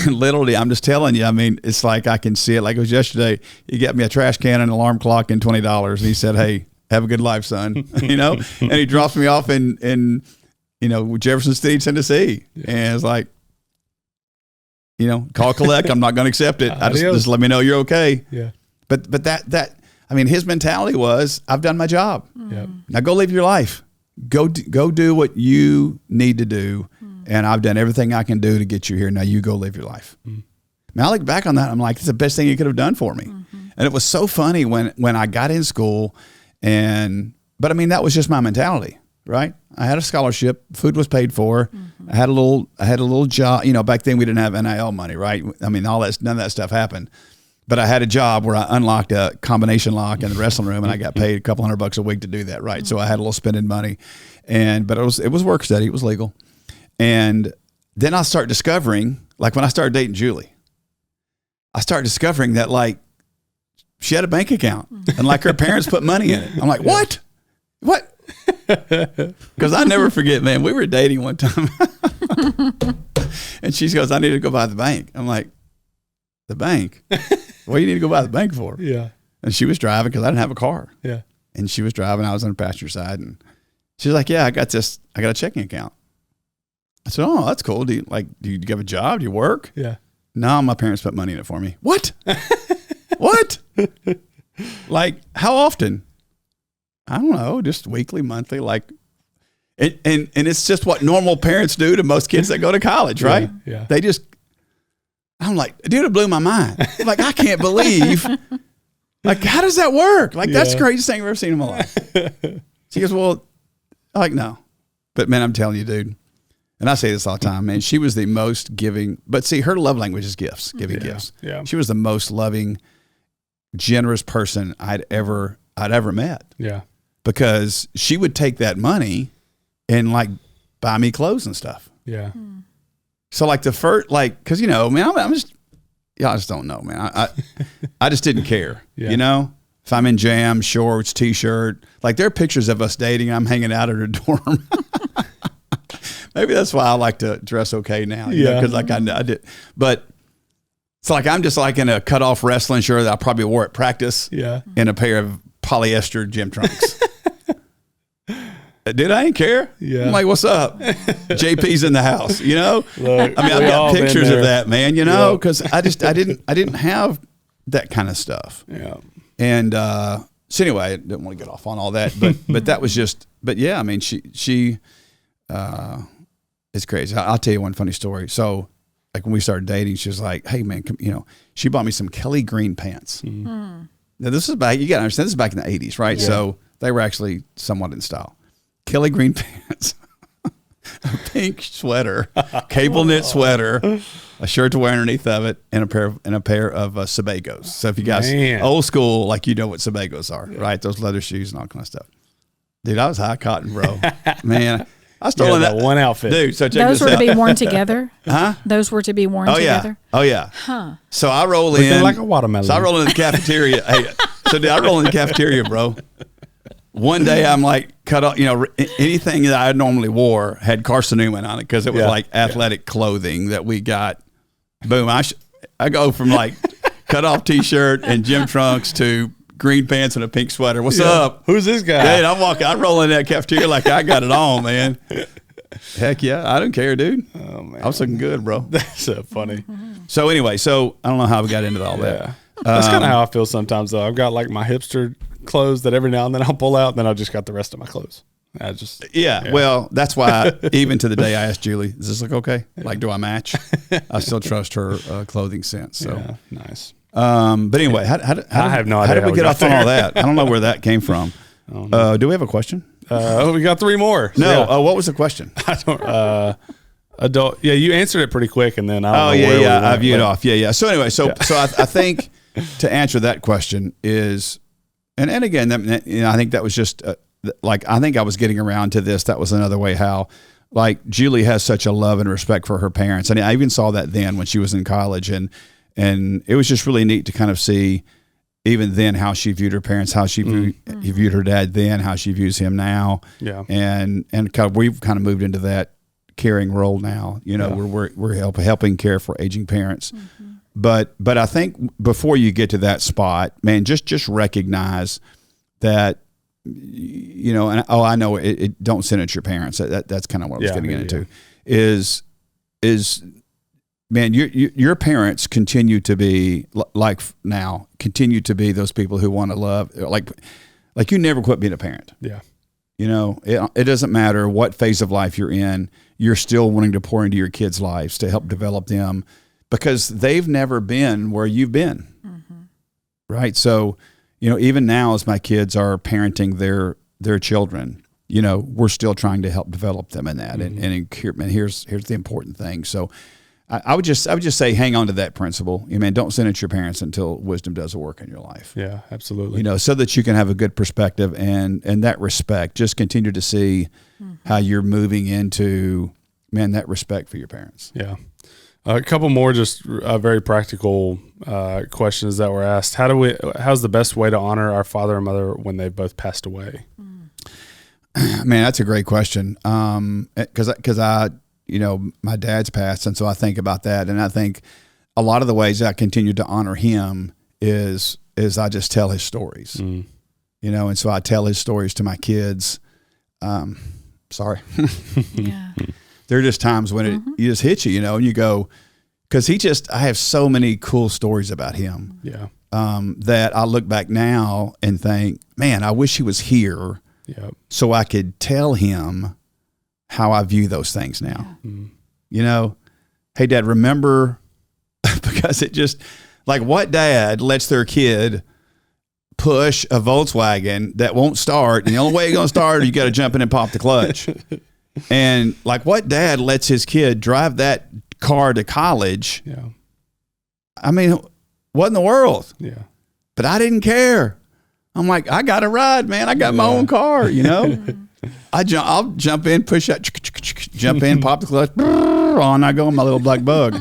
[SPEAKER 2] literally, I'm just telling you, I mean, it's like I can see it like it was yesterday. He got me a trash can, an alarm clock, and $20. And he said, hey, have a good life, son. And he drops me off in Jefferson City, Tennessee. Yeah. And it's like, call collect. I'm not going to accept it. Just let me know you're okay. Yeah. But that, I mean, his mentality was, I've done my job. Yeah. Now go live your life. go do what you need to do. And I've done everything I can do to get you here. Now you go live your life. Now I look back on that. I'm like, it's the best thing you could have done for me. And it was so funny when I got in school but I mean, that was just my mentality, right? I had a scholarship, food was paid for. I had a little job, back then we didn't have NIL money, right? I mean, none of that stuff happened. But I had a job where I unlocked a combination lock in the wrestling room, and I got paid a couple $100 a week to do that, right? So I had a little spending money, but it was work study, it was legal. And then I start discovering, like when I started dating Julie, I started discovering that like she had a bank account and like her parents put money in it. I'm like, what? Because I never forget, man, we were dating one time and she goes, I need to go by the bank. I'm like, the bank? What do you need to go by the bank for?
[SPEAKER 1] Yeah.
[SPEAKER 2] And she was driving because I didn't have a car.
[SPEAKER 1] Yeah.
[SPEAKER 2] And she was driving. I was on the passenger side. And she's like, yeah, I got a checking account. I said, oh, that's cool. Do you have a job? Do you work?
[SPEAKER 1] Yeah.
[SPEAKER 2] No, my parents put money in it for me. What? What? Like, how often? I don't know, just weekly, monthly, like, and it's just what normal parents do to most kids that go to college, right?
[SPEAKER 1] Yeah.
[SPEAKER 2] They just, I'm like, dude, it blew my mind. I'm like, I can't believe, like, how does that work? Like, that's the greatest thing I've ever seen in my life. She goes, well, I'm like, no. But man, I'm telling you, dude, and I say this all the time, man, she was the most giving, but see, her love language is gifts, giving gifts.
[SPEAKER 1] Yeah.
[SPEAKER 2] She was the most loving, generous person I'd ever met.
[SPEAKER 1] Yeah.
[SPEAKER 2] Because she would take that money and like buy me clothes and stuff.
[SPEAKER 1] Yeah.
[SPEAKER 2] So like the first, like, cause man, I just don't know, man. I just didn't care, if I'm in jam, shorts, t-shirt, like there are pictures of us dating. I'm hanging out at her dorm. Maybe that's why I like to dress okay now. Cause like I did, but it's like, I'm just like in a cut off wrestling shirt that I probably wore at practice.
[SPEAKER 1] Yeah.
[SPEAKER 2] And a pair of polyester gym trunks. Dude, I ain't care.
[SPEAKER 1] Yeah.
[SPEAKER 2] I'm like, what's up? JP's in the house, Look, I mean, I've got pictures of that, man, because I didn't have that kind of stuff.
[SPEAKER 1] Yeah.
[SPEAKER 2] And so anyway, I didn't want to get off on all that, but that was just, but yeah, I mean, she it's crazy. I'll tell you one funny story. So like when we started dating, she was like, hey man, she bought me some Kelly green pants. Now this is back, you got to understand, this is back in the 80s, right? Yeah. So they were actually somewhat in style. Kelly green pants, a pink sweater, cable knit sweater, a shirt to wear underneath of it, and a pair of Sebagos. So if you guys old school, like what Sebagos are, right? Those leather shoes and all kind of stuff. Dude, I was high cotton, bro. Man, I stole that
[SPEAKER 1] one outfit,
[SPEAKER 2] dude. So check
[SPEAKER 3] those
[SPEAKER 2] this
[SPEAKER 3] were
[SPEAKER 2] out.
[SPEAKER 3] to be worn together.
[SPEAKER 2] Huh?
[SPEAKER 3] Those were to be worn together.
[SPEAKER 2] Oh yeah.
[SPEAKER 3] Huh.
[SPEAKER 2] So I roll in
[SPEAKER 1] like a watermelon.
[SPEAKER 2] So I roll in the cafeteria. I roll in the cafeteria, bro. One day I'm like cut off, anything that I normally wore had Carson Newman on it because it was like athletic clothing that we got. Boom. I go from like cut off t-shirt and gym trunks to green pants and a pink sweater. What's up?
[SPEAKER 1] Who's this guy?
[SPEAKER 2] Dude, I roll in that cafeteria like I got it on, man. Heck yeah. I don't care, dude.
[SPEAKER 1] Oh man.
[SPEAKER 2] I was looking good, bro.
[SPEAKER 1] That's so funny.
[SPEAKER 2] So anyway, I don't know how we got into all that.
[SPEAKER 1] That's kind of how I feel sometimes though. I've got like my hipster clothes that every now and then I'll pull out, and then I've just got the rest of my clothes. Well, that's why even to the day I asked Julie, does this look okay? Like, do I match? I still trust her clothing sense. So nice.
[SPEAKER 2] But anyway, how
[SPEAKER 1] I have no idea.
[SPEAKER 2] How did we get off on all that? I don't know where that came from. Do we have a question?
[SPEAKER 1] We got three more. So
[SPEAKER 2] no. What was the question?
[SPEAKER 1] I don't. Adult. Yeah, you answered it pretty quick, and then I don't know where
[SPEAKER 2] I viewed off. Yeah. So anyway, so I think to answer that question is. And again, I think that was just I think I was getting around to this. That was another way how, like, Julie has such a love and respect for her parents, and I even saw that then when she was in college, and it was just really neat to kind of see, even then, how she viewed her parents, how she viewed her dad then, how she views him now, and we've kind of moved into that caring role now. We're helping care for aging parents. Mm-hmm. But I think before you get to that spot, man, just recognize that, and I know it don't send it to your parents. That's kind of what I was getting into. Is man, your parents continue to be continue to be those people who want to love, like you never quit being a parent.
[SPEAKER 1] Yeah.
[SPEAKER 2] You know, it doesn't matter what phase of life you're in, you're still wanting to pour into your kids' lives to help develop them because they've never been where you've been. Right. So, you know, even now as my kids are parenting their children, you know, we're still trying to help develop them in that. And here's the important thing. So I would just say, hang on to that principle. You mean, don't sin at your parents until wisdom does the work in your life.
[SPEAKER 1] Yeah, absolutely.
[SPEAKER 2] You know, so that you can have a good perspective and that respect. Just continue to see how you're moving into, man, that respect for your parents.
[SPEAKER 1] Yeah. A couple more just very practical questions that were asked. How's the best way to honor our father and mother when they've both passed away?
[SPEAKER 2] Man, that's a great question. Because I, you know, my dad's passed, and so I think about that, and I think a lot of the ways I continue to honor him is I just tell his stories, you know, and so I tell his stories to my kids. Sorry.
[SPEAKER 3] Yeah.
[SPEAKER 2] There are just times when it just hits you, you know, and you go, because I have so many cool stories about him.
[SPEAKER 1] Yeah.
[SPEAKER 2] That I look back now and think, man, I wish he was here.
[SPEAKER 1] Yep.
[SPEAKER 2] So I could tell him how I view those things now. You know, hey, Dad, remember, because it just, like, what dad lets their kid push a Volkswagen that won't start, and the only way you're going to start, you got to jump in and pop the clutch. And like, what dad lets his kid drive that car to college?
[SPEAKER 1] Yeah.
[SPEAKER 2] I mean, what in the world?
[SPEAKER 1] Yeah.
[SPEAKER 2] But I didn't care. I'm like, I got a ride, man. I got my own car, you know? I'll jump in, push that, jump in, pop the clutch, on I go on my little black bug.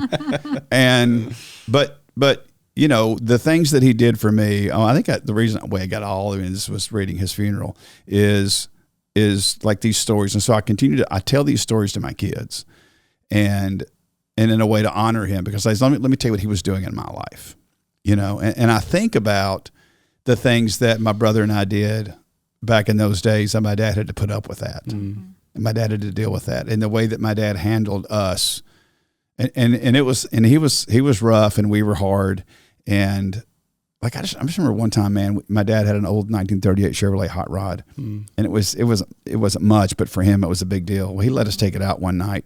[SPEAKER 2] But you know, the things that he did for me, I think the reason I got all of this was reading his funeral is like these stories. And so I tell these stories to my kids and in a way to honor him, because let me tell you what he was doing in my life, you know? And I think about the things that my brother and I did back in those days, and my dad had to put up with that. And my dad had to deal with that, and the way that my dad handled us. And he was rough and we were hard. And like, I just remember one time, man, my dad had an old 1938 Chevrolet hot rod, and it wasn't much, but for him, it was a big deal. Well, he let us take it out one night,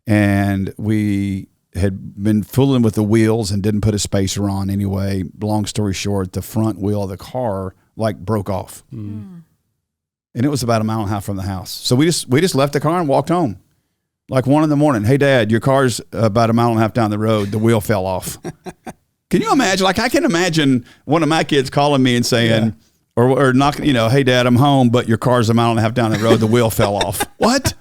[SPEAKER 2] and we had been fooling with the wheels and didn't put a spacer on anyway. Long story short, the front wheel of the car like broke off. And it was about a mile and a half from the house. So we just left the car and walked home. Like 1 a.m. Hey, Dad, your car's about a mile and a half down the road. The wheel fell off. Can you imagine? Like, I can imagine one of my kids calling me and saying, or knocking, you know, hey, Dad, I'm home, but your car's a mile and a half down the road. The wheel fell off. What?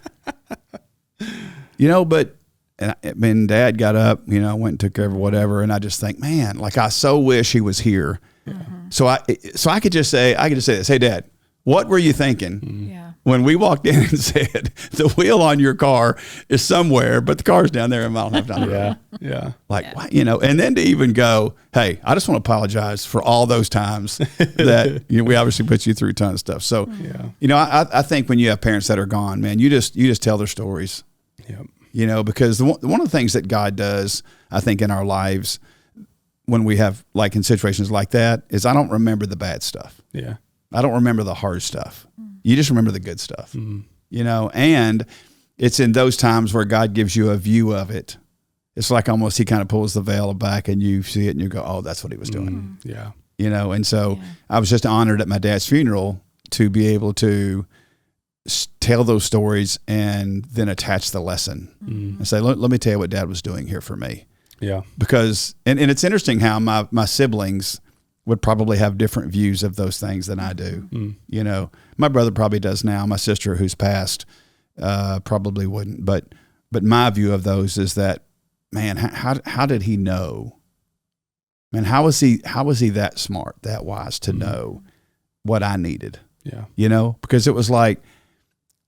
[SPEAKER 2] You know, but and I mean, Dad got up, you know, went and took care of whatever. And I just think, man, like, I so wish he was here. So I could just say this. Hey, Dad, what were you thinking when we walked in and said the wheel on your car is somewhere, but the car's down there a mile and a half down the road?
[SPEAKER 1] Yeah.
[SPEAKER 2] Like, what, you know, and then to even go, hey, I just want to apologize for all those times that, you know, we obviously put you through a ton of stuff. So, you know, I think when you have parents that are gone, man, you just tell their stories.
[SPEAKER 1] Yep.
[SPEAKER 2] You know, because one of the things that God does, I think, in our lives when we have, like, in situations like that, is I don't remember the bad stuff.
[SPEAKER 1] Yeah.
[SPEAKER 2] I don't remember the hard stuff. You just remember the good stuff, you know, and it's in those times where God gives you a view of it. It's like almost he kind of pulls the veil back and you see it and you go, oh, that's what he was doing.
[SPEAKER 1] Yeah.
[SPEAKER 2] You know, and so I was just honored at my dad's funeral to be able to tell those stories and then attach the lesson and say, let me tell you what Dad was doing here for me.
[SPEAKER 1] Yeah.
[SPEAKER 2] Because, and it's interesting how my siblings would probably have different views of those things than I do. You know, my brother probably does now. My sister, who's passed, probably wouldn't. But my view of those is that, man, how did he know? Man, how was he that smart, that wise to know what I needed?
[SPEAKER 1] Yeah.
[SPEAKER 2] You know, because it was like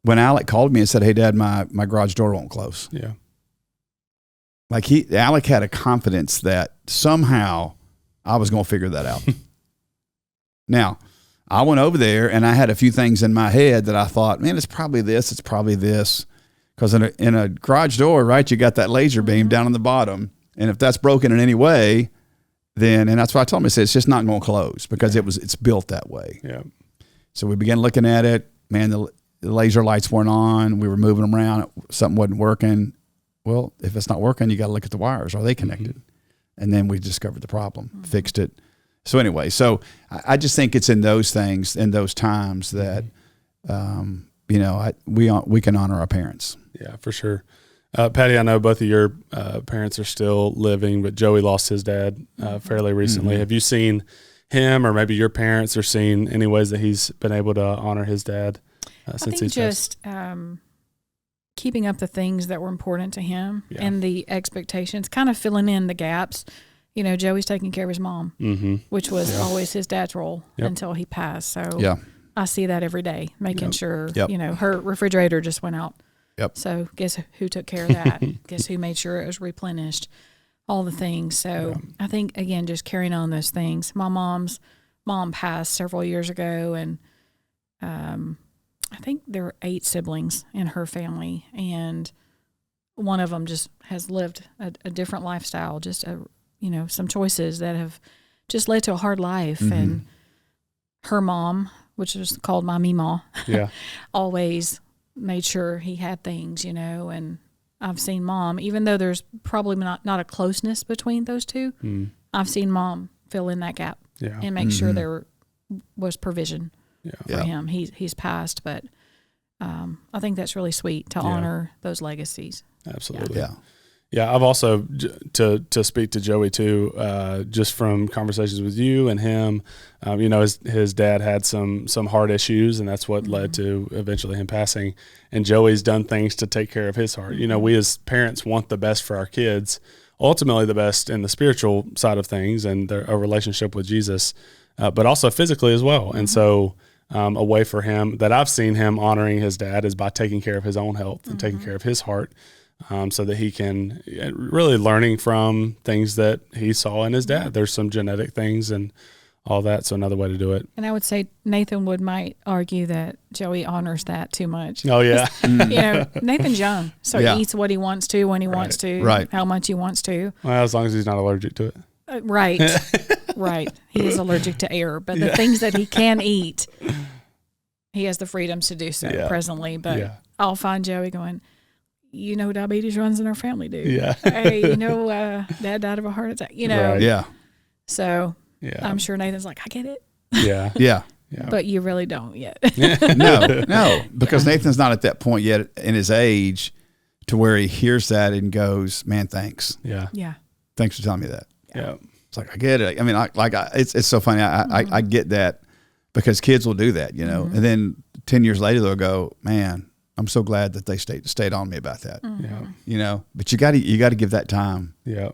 [SPEAKER 2] when Alec called me and said, hey, Dad, my garage door won't close.
[SPEAKER 1] Yeah.
[SPEAKER 2] Like Alec had a confidence that somehow I was going to figure that out. Now, I went over there and I had a few things in my head that I thought, man, it's probably this. Because in a garage door, right, you got that laser beam down on the bottom. And if that's broken in any way, then, and that's why I told him, I said, it's just not going to close because it's built that way.
[SPEAKER 1] Yeah.
[SPEAKER 2] So we began looking at it, man, the laser lights weren't on. We were moving them around. Something wasn't working. Well, if it's not working, you got to look at the wires. Are they connected? And then we discovered the problem, fixed it. So anyway, I just think it's in those things, in those times that, we can honor our parents.
[SPEAKER 1] Yeah, for sure. Patty, I know both of your parents are still living, but Joey lost his dad fairly recently. Have you seen him, or maybe your parents are seeing any ways that he's been able to honor his dad since he's
[SPEAKER 3] just keeping up the things that were important to him and the expectations, kind of filling in the gaps. Joey's taking care of his mom, which was always his dad's role until he passed. So I see that every day, making sure, her refrigerator just went out. So guess who took care of that? Guess who made sure it was replenished? All the things. So I think, again, just carrying on those things. My mom's mom passed several years ago, and I think there were 8 siblings in her family, and one of them just has lived a different lifestyle, just some choices that have just led to a hard life. And her mom, which is called my Meemaw, always made sure he had things, and I've seen Mom, even though there's probably not a closeness between those two, I've seen Mom fill in that gap and make sure there was provision for him. He's passed, but I think that's really sweet to honor those legacies.
[SPEAKER 1] Absolutely. Yeah, I've also, to speak to Joey too, just from conversations with you and him, his dad had some heart issues, and that's what led to eventually him passing. And Joey's done things to take care of his heart. We as parents want the best for our kids, ultimately the best in the spiritual side of things and a relationship with Jesus, but also physically as well. And so a way for him that I've seen him honoring his dad is by taking care of his own health and taking care of his heart. So that he can really learning from things that he saw in his dad. There's some genetic things and all that. So another way to do it.
[SPEAKER 3] And I would say Nathan might argue that Joey honors that too much.
[SPEAKER 1] Oh yeah.
[SPEAKER 3] Nathan's young, so he eats what he wants to, when he wants to, how much he wants to.
[SPEAKER 1] Well, as long as he's not allergic to it.
[SPEAKER 3] Right. He is allergic to air, but the things that he can eat, he has the freedoms to do so presently. But I'll find Joey going, diabetes runs in our family, dude. Yeah. Hey, Dad died of a heart attack.
[SPEAKER 1] Right.
[SPEAKER 2] Yeah.
[SPEAKER 3] So I'm sure Nathan's like, I get it.
[SPEAKER 1] Yeah.
[SPEAKER 2] Yeah.
[SPEAKER 3] But you really don't yet.
[SPEAKER 2] No, because Nathan's not at that point yet in his age to where he hears that and goes, man, thanks.
[SPEAKER 1] Yeah.
[SPEAKER 3] Yeah.
[SPEAKER 2] Thanks for telling me that.
[SPEAKER 1] Yeah.
[SPEAKER 2] It's like, I get it. I mean, it's so funny. I get that because kids will do that, and then 10 years later they'll go, man, I'm so glad that they stayed on me about that. But you got to give that time. Yeah.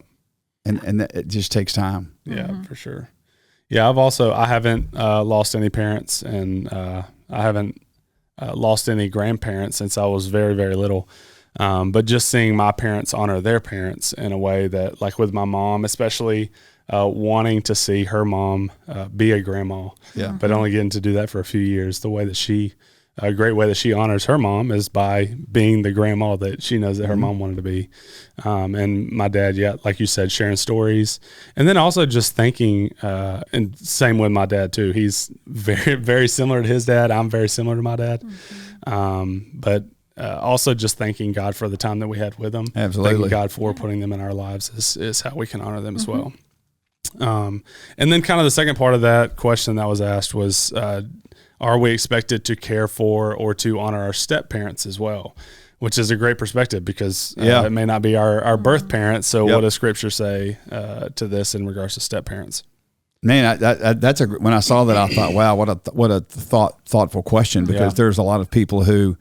[SPEAKER 2] And that, it just takes time.
[SPEAKER 1] Yeah, for sure. Yeah. I haven't lost any parents, and I haven't lost any grandparents since I was very, very little. But just seeing my parents honor their parents in a way that, like with my mom, especially wanting to see her mom be a grandma, but only getting to do that for a few years, a great way that she honors her mom is by being the grandma that she knows that her mom wanted to be. And my dad, like you said, sharing stories. And then also just thinking, and same with my dad too. He's very, very similar to his dad. I'm very similar to my dad. But also just thanking God for the time that we had with them.
[SPEAKER 2] Absolutely.
[SPEAKER 1] Thanking God for putting them in our lives is how we can honor them as well. And then kind of the second part of that question that was asked was, are we expected to care for or to honor our step parents as well? Which is a great perspective because it may not be our birth parents. So what does Scripture say to this in regards to step parents?
[SPEAKER 2] Man, that's when I saw that, I thought, wow, what a thoughtful question, because there's a lot of people who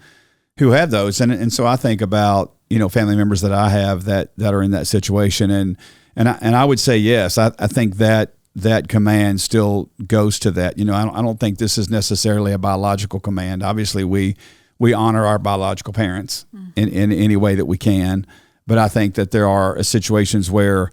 [SPEAKER 2] have those, and so I think about family members that I have that are in that situation, and I would say yes, I think that command still goes to that. I don't think this is necessarily a biological command. Obviously, we honor our biological parents in any way that we can, but I think that there are situations where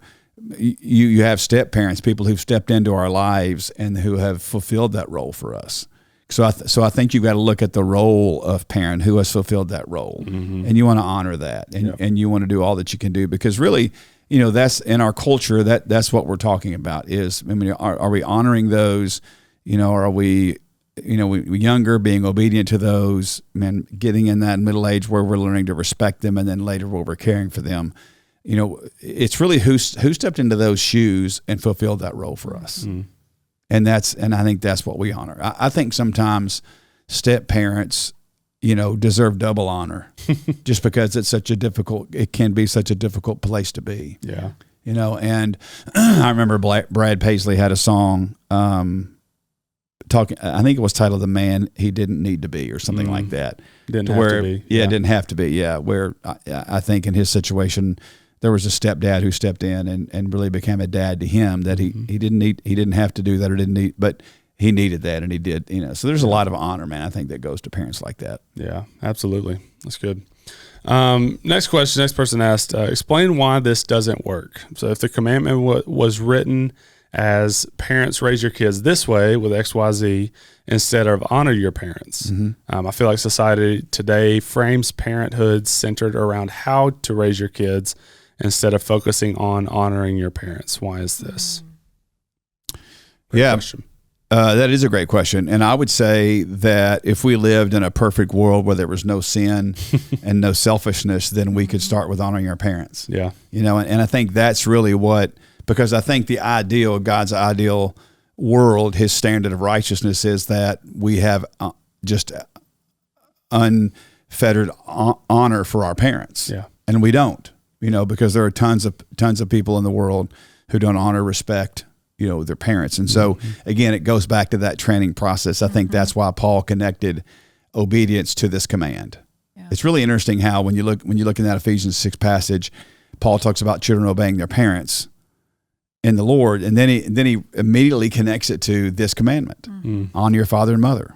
[SPEAKER 2] you have step parents, people who've stepped into our lives and who have fulfilled that role for us. So I think you've got to look at the role of parent who has fulfilled that role, and you want to honor that, and you want to do all that you can do, because really, that's in our culture, that's what we're talking about is, are we honoring those, are we we younger, being obedient to those, man, getting in that middle age where we're learning to respect them, and then later where we're caring for them. It's really who stepped into those shoes and fulfilled that role for us. Mm. And I think that's what we honor. I think sometimes step parents, deserve double honor just because it can be such a difficult place to be.
[SPEAKER 1] Yeah.
[SPEAKER 2] And I remember Brad Paisley had a song, talking, I think it was titled "The Man He Didn't Need to Be" or something like that.
[SPEAKER 1] Didn't have to be.
[SPEAKER 2] Yeah, it didn't have to be. Yeah, where I think in his situation there was a stepdad who stepped in and really became a dad to him that he didn't have to do that or didn't need, but he needed that and he did. So there's a lot of honor, man, I think that goes to parents like that.
[SPEAKER 1] Yeah, absolutely. That's good. Next question. Next person asked, explain why this doesn't work. So if the commandment was written as parents raise your kids this way with XYZ instead of honor your parents. Mm-hmm. I feel like society today frames parenthood centered around how to raise your kids instead of focusing on honoring your parents. Why is this? Great question.
[SPEAKER 2] That is a great question. And I would say that if we lived in a perfect world where there was no sin and no selfishness, then we could start with honoring our parents.
[SPEAKER 1] Yeah.
[SPEAKER 2] And I think that's really because I think God's ideal world, his standard of righteousness is that we have just unfettered honor for our parents.
[SPEAKER 1] Yeah.
[SPEAKER 2] And we don't, because there are tons of people in the world who don't honor, respect, their parents. And so again, it goes back to that training process. I think that's why Paul connected obedience to this command. Yeah. It's really interesting how when you look in that Ephesians 6 passage, Paul talks about children obeying their parents in the Lord, and then he immediately connects it to this commandment: honor your father and mother.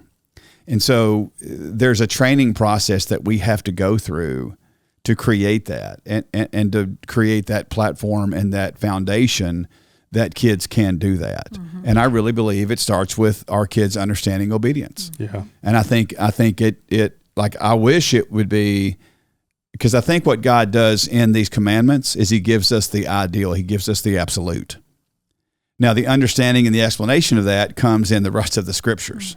[SPEAKER 2] And so there's a training process that we have to go through to create that and to create that platform and that foundation that kids can do that. Mm-hmm. And I really believe it starts with our kids understanding obedience.
[SPEAKER 1] Yeah.
[SPEAKER 2] And I think it like, I wish it would be, because I think what God does in these commandments is he gives us the ideal. He gives us the absolute. Now, the understanding and the explanation of that comes in the rest of the scriptures,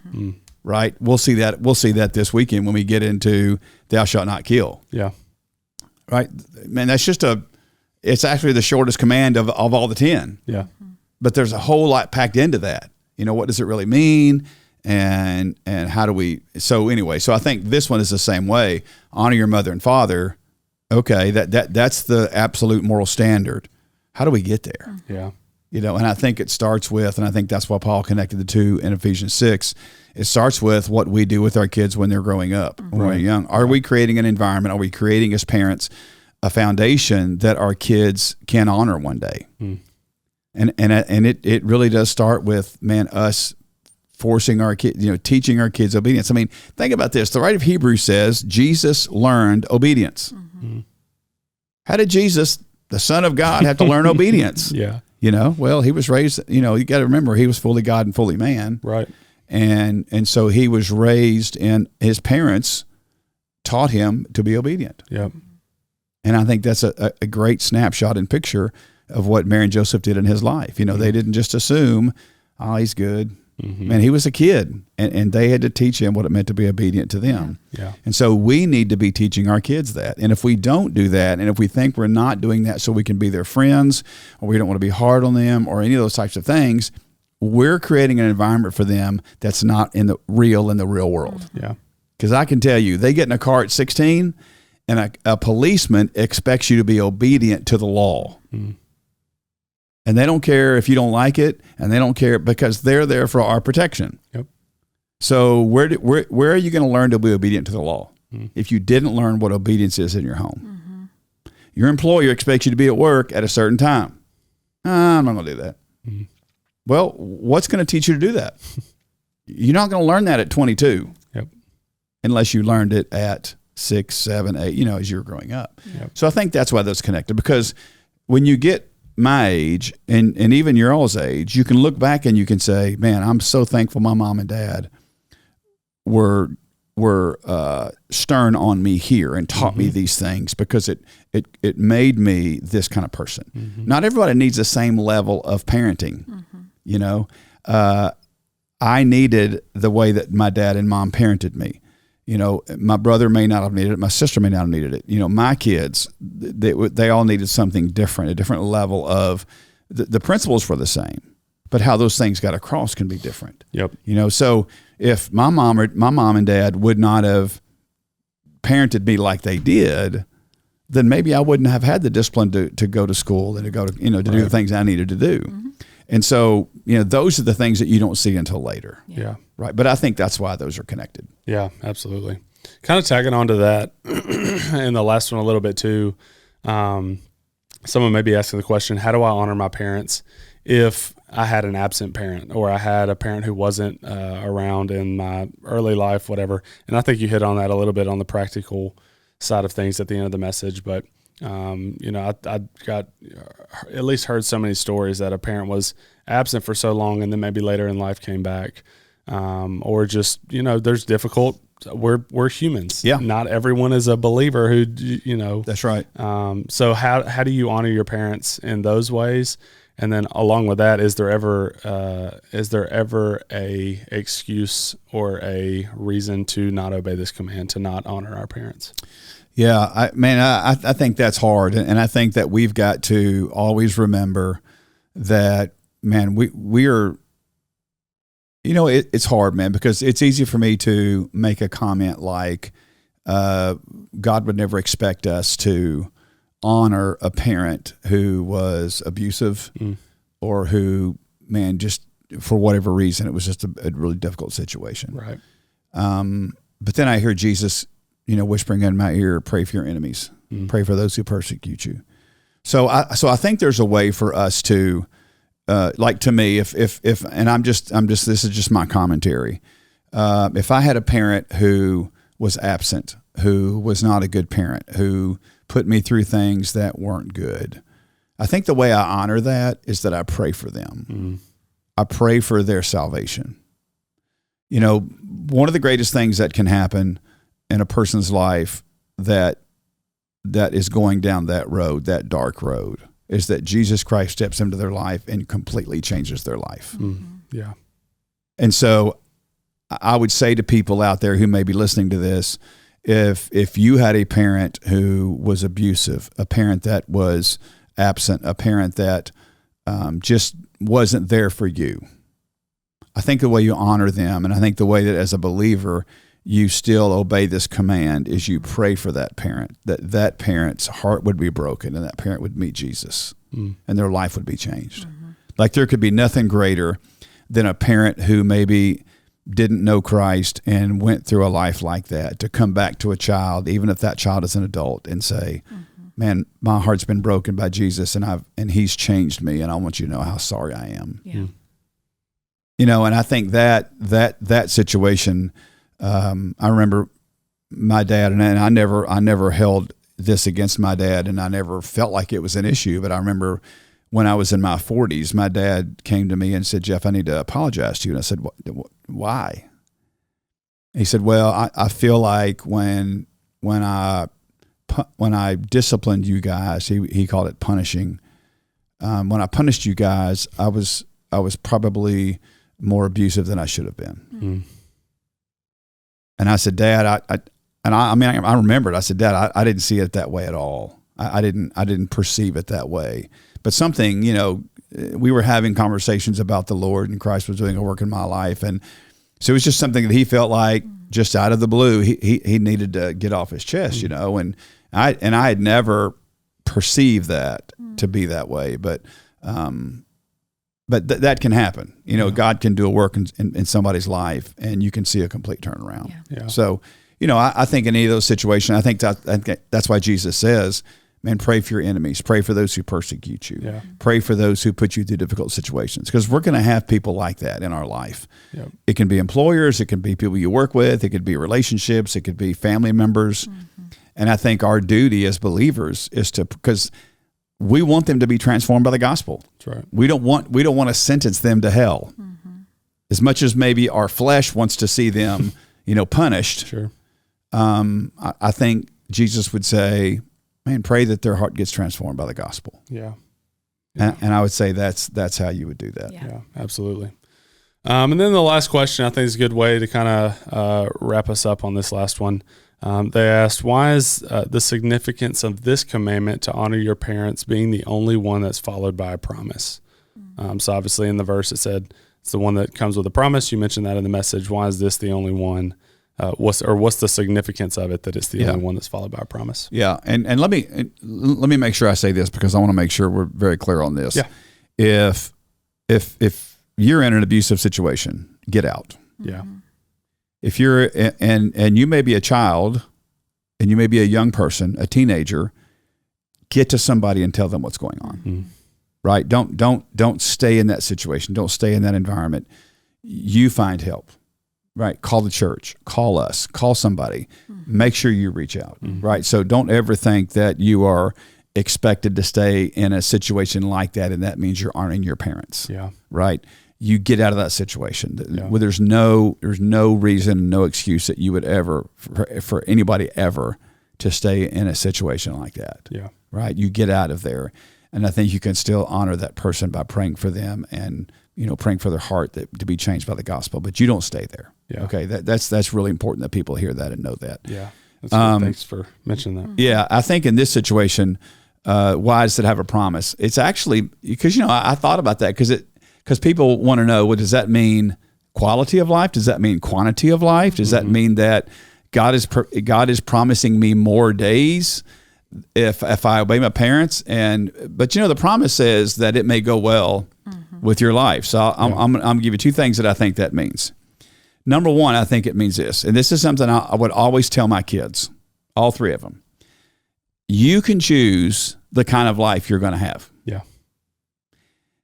[SPEAKER 2] right? We'll see that this weekend when we get into thou shalt not kill.
[SPEAKER 1] Yeah.
[SPEAKER 2] Right? Man, that's it's actually the shortest command of all the 10.
[SPEAKER 1] Yeah.
[SPEAKER 2] But there's a whole lot packed into that. What does it really mean? And how do we, so I think this one is the same way. Honor your mother and father. Okay. That's the absolute moral standard. How do we get there?
[SPEAKER 1] Yeah.
[SPEAKER 2] And I think it starts with, and I think that's why Paul connected the two in Ephesians 6. It starts with what we do with our kids when they're growing up, when they're young. Are we creating an environment? Are we creating as parents a foundation that our kids can honor one day? And it really does start with, man, us forcing our kids, teaching our kids obedience. I mean, think about this. The writer of Hebrews says Jesus learned obedience. How did Jesus, the Son of God, have to learn obedience?
[SPEAKER 1] Yeah.
[SPEAKER 2] Well, he was raised, you got to remember, he was fully God and fully man.
[SPEAKER 1] Right.
[SPEAKER 2] And so he was raised, and his parents taught him to be obedient.
[SPEAKER 1] Yep.
[SPEAKER 2] And I think that's a great snapshot and picture of what Mary and Joseph did in his life. They didn't just assume, oh, he's good. Man, he was a kid, and they had to teach him what it meant to be obedient to them.
[SPEAKER 1] Yeah.
[SPEAKER 2] And so we need to be teaching our kids that. And if we don't do that, and if we think we're not doing that so we can be their friends, or we don't want to be hard on them, or any of those types of things, we're creating an environment for them that's not in the real world.
[SPEAKER 1] Yeah.
[SPEAKER 2] Because I can tell you, they get in a car at 16, and a policeman expects you to be obedient to the law. And they don't care if you don't like it, and they don't care because they're there for our protection.
[SPEAKER 1] Yep.
[SPEAKER 2] So where are you going to learn to be obedient to the law if you didn't learn what obedience is in your home? Your employer expects you to be at work at a certain time. I'm not going to do that. Well, what's going to teach you to do that? You're not going to learn that at 22.
[SPEAKER 1] Yep.
[SPEAKER 2] Unless you learned it at 6, 7, 8, as you were growing up.
[SPEAKER 1] Yep.
[SPEAKER 2] So I think that's why that's connected, because when you get my age and even your all's age, you can look back and you can say, man, I'm so thankful my mom and dad were stern on me here and taught me these things, because it made me this kind of person. Not everybody needs the same level of parenting, I needed the way that my dad and mom parented me. You know, my brother may not have needed it. My sister may not have needed it. You know, my kids, they all needed something different, a different level of, the principles were the same, but how those things got across can be different.
[SPEAKER 1] Yep.
[SPEAKER 2] You know, so if my mom and dad would not have parented me like they did, then maybe I wouldn't have had the discipline to go to school and to go to, to do the things I needed to do. Mm-hmm. And so, those are the things that you don't see until later.
[SPEAKER 1] Yeah.
[SPEAKER 2] Right. But I think that's why those are connected.
[SPEAKER 1] Yeah, absolutely. Kind of tagging on to that in the last one a little bit too. Someone may be asking the question, how do I honor my parents if I had an absent parent or I had a parent who wasn't around in my early life, whatever. And I think you hit on that a little bit on the practical side of things at the end of the message. But, I got at least heard so many stories that a parent was absent for so long and then maybe later in life came back. Or just, there's difficult, we're humans.
[SPEAKER 2] Yeah.
[SPEAKER 1] Not everyone is a believer who,
[SPEAKER 2] That's right.
[SPEAKER 1] So how do you honor your parents in those ways? And then along with that, is there ever a excuse or a reason to not obey this command, to not honor our parents?
[SPEAKER 2] Yeah, I think that's hard. And I think that we've got to always remember that, man, we are, it's hard, man, because it's easy for me to make a comment like, God would never expect us to honor a parent who was abusive or who, man, just for whatever reason, it was just a really difficult situation.
[SPEAKER 1] Right.
[SPEAKER 2] But then I hear Jesus, whispering in my ear, pray for your enemies, pray for those who persecute you. So I think there's a way for us to, like, to me, if and I'm just this is just my commentary. If I had a parent who was absent, who was not a good parent, who put me through things that weren't good, I think the way I honor that is that I pray for them. I pray for their salvation. One of the greatest things that can happen in a person's life that is going down that road, that dark road, is that Jesus Christ steps into their life and completely changes their life.
[SPEAKER 1] Yeah.
[SPEAKER 2] And so I would say to people out there who may be listening to this, if you had a parent who was abusive, a parent that was absent, a parent that just wasn't there for you, I think the way you honor them, and I think the way that as a believer you still obey this command, is you pray for that parent, that parent's heart would be broken and that parent would meet Jesus and their life would be changed. Like, there could be nothing greater than a parent who maybe didn't know Christ and went through a life like that, to come back to a child, even if that child is an adult, and say, man, my heart's been broken by Jesus and he's changed me, and I want you to know how sorry I am.
[SPEAKER 3] Yeah.
[SPEAKER 2] And I think that situation, I remember my dad, and I never held this against my dad, and I never felt like it was an issue. But I remember when I was in my 40s, my dad came to me and said, Jeff, I need to apologize to you. And I said, why? He said, well, I feel like when I disciplined you guys, he called it punishing. When I punished you guys, I was probably more abusive than I should have been. And I said, Dad, I remembered. I said, Dad, I didn't see it that way at all. I didn't perceive it that way. But something, we were having conversations about the Lord, and Christ was doing a work in my life, and so it was just something that he felt like, just out of the blue, he needed to get off his chest, And I had never perceived that to be that way, but that can happen. God can do a work in somebody's life, and you can see a complete turnaround.
[SPEAKER 1] Yeah.
[SPEAKER 2] So, I think in any of those situations, I think that's why Jesus says, man, pray for your enemies, pray for those who persecute you, pray for those who put you through difficult situations, because we're going to have people like that in our life.
[SPEAKER 1] Yep.
[SPEAKER 2] It can be employers, it can be people you work with, it could be relationships, it could be family members. And I think our duty as believers is because we want them to be transformed by the gospel.
[SPEAKER 1] That's right.
[SPEAKER 2] We don't want to sentence them to hell. As much as maybe our flesh wants to see them, punished.
[SPEAKER 1] Sure.
[SPEAKER 2] I think Jesus would say, man, pray that their heart gets transformed by the gospel.
[SPEAKER 1] Yeah.
[SPEAKER 2] And I would say that's how you would do that.
[SPEAKER 1] Yeah, absolutely. And then the last question, I think, is a good way to kind of wrap us up on this last one. They asked, why is the significance of this commandment to honor your parents being the only one that's followed by a promise? So obviously in the verse it said it's the one that comes with a promise. You mentioned that in the message. Why is this the only one? What's the significance of it that it's the only one that's followed by a promise?
[SPEAKER 2] Yeah, and let me make sure I say this, because I want to make sure we're very clear on this.
[SPEAKER 1] Yeah.
[SPEAKER 2] If you're in an abusive situation, get out.
[SPEAKER 1] Yeah.
[SPEAKER 2] If you're and you may be a child, and you may be a young person, a teenager, get to somebody and tell them what's going on.
[SPEAKER 1] Mm-hmm.
[SPEAKER 2] Right? Don't stay in that situation. Don't stay in that environment. You find help. Right? Call the church. Call us. Call somebody. Make sure you reach out. Right? So don't ever think that you are expected to stay in a situation like that, and that means you're honoring your parents.
[SPEAKER 1] Yeah.
[SPEAKER 2] Right? You get out of that situation.
[SPEAKER 1] Yeah.
[SPEAKER 2] Where there's no reason, no excuse that you would ever, for anybody ever, to stay in a situation like that.
[SPEAKER 1] Yeah.
[SPEAKER 2] Right? You get out of there. And I think you can still honor that person by praying for them and, praying for their heart to be changed by the gospel, but you don't stay there.
[SPEAKER 1] Yeah.
[SPEAKER 2] Okay. That's really important that people hear that and know that.
[SPEAKER 1] Yeah. That's good. Thanks for mentioning that.
[SPEAKER 2] Yeah. I think in this situation, why does it have a promise? It's actually because, I thought about that because people want to know, well, does that mean quality of life? Does that mean quantity of life? Does that mean that God is promising me more days if I obey my parents? But the promise says that it may go well with your life. So I'm going to give you two things that I think that means. Number one, I think it means this, and this is something I would always tell my kids, all three of them. You can choose the kind of life you're going to have.
[SPEAKER 1] Yeah.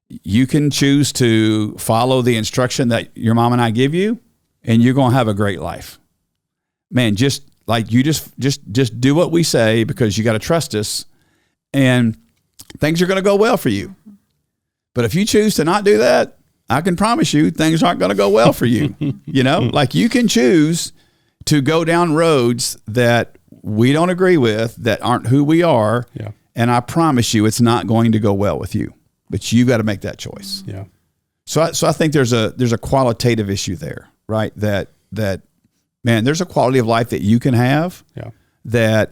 [SPEAKER 2] You can choose to follow the instruction that your mom and I give you, and you're going to have a great life. Man, just do what we say, because you got to trust us, and things are going to go well for you. But if you choose to not do that, I can promise you things aren't going to go well for you. Like you can choose to go down roads that we don't agree with, that aren't who we are.
[SPEAKER 1] Yeah.
[SPEAKER 2] And I promise you it's not going to go well with you, but you got to make that choice.
[SPEAKER 1] Yeah.
[SPEAKER 2] So I think there's a qualitative issue there, right? That man, there's a quality of life that you can have.
[SPEAKER 1] Yeah.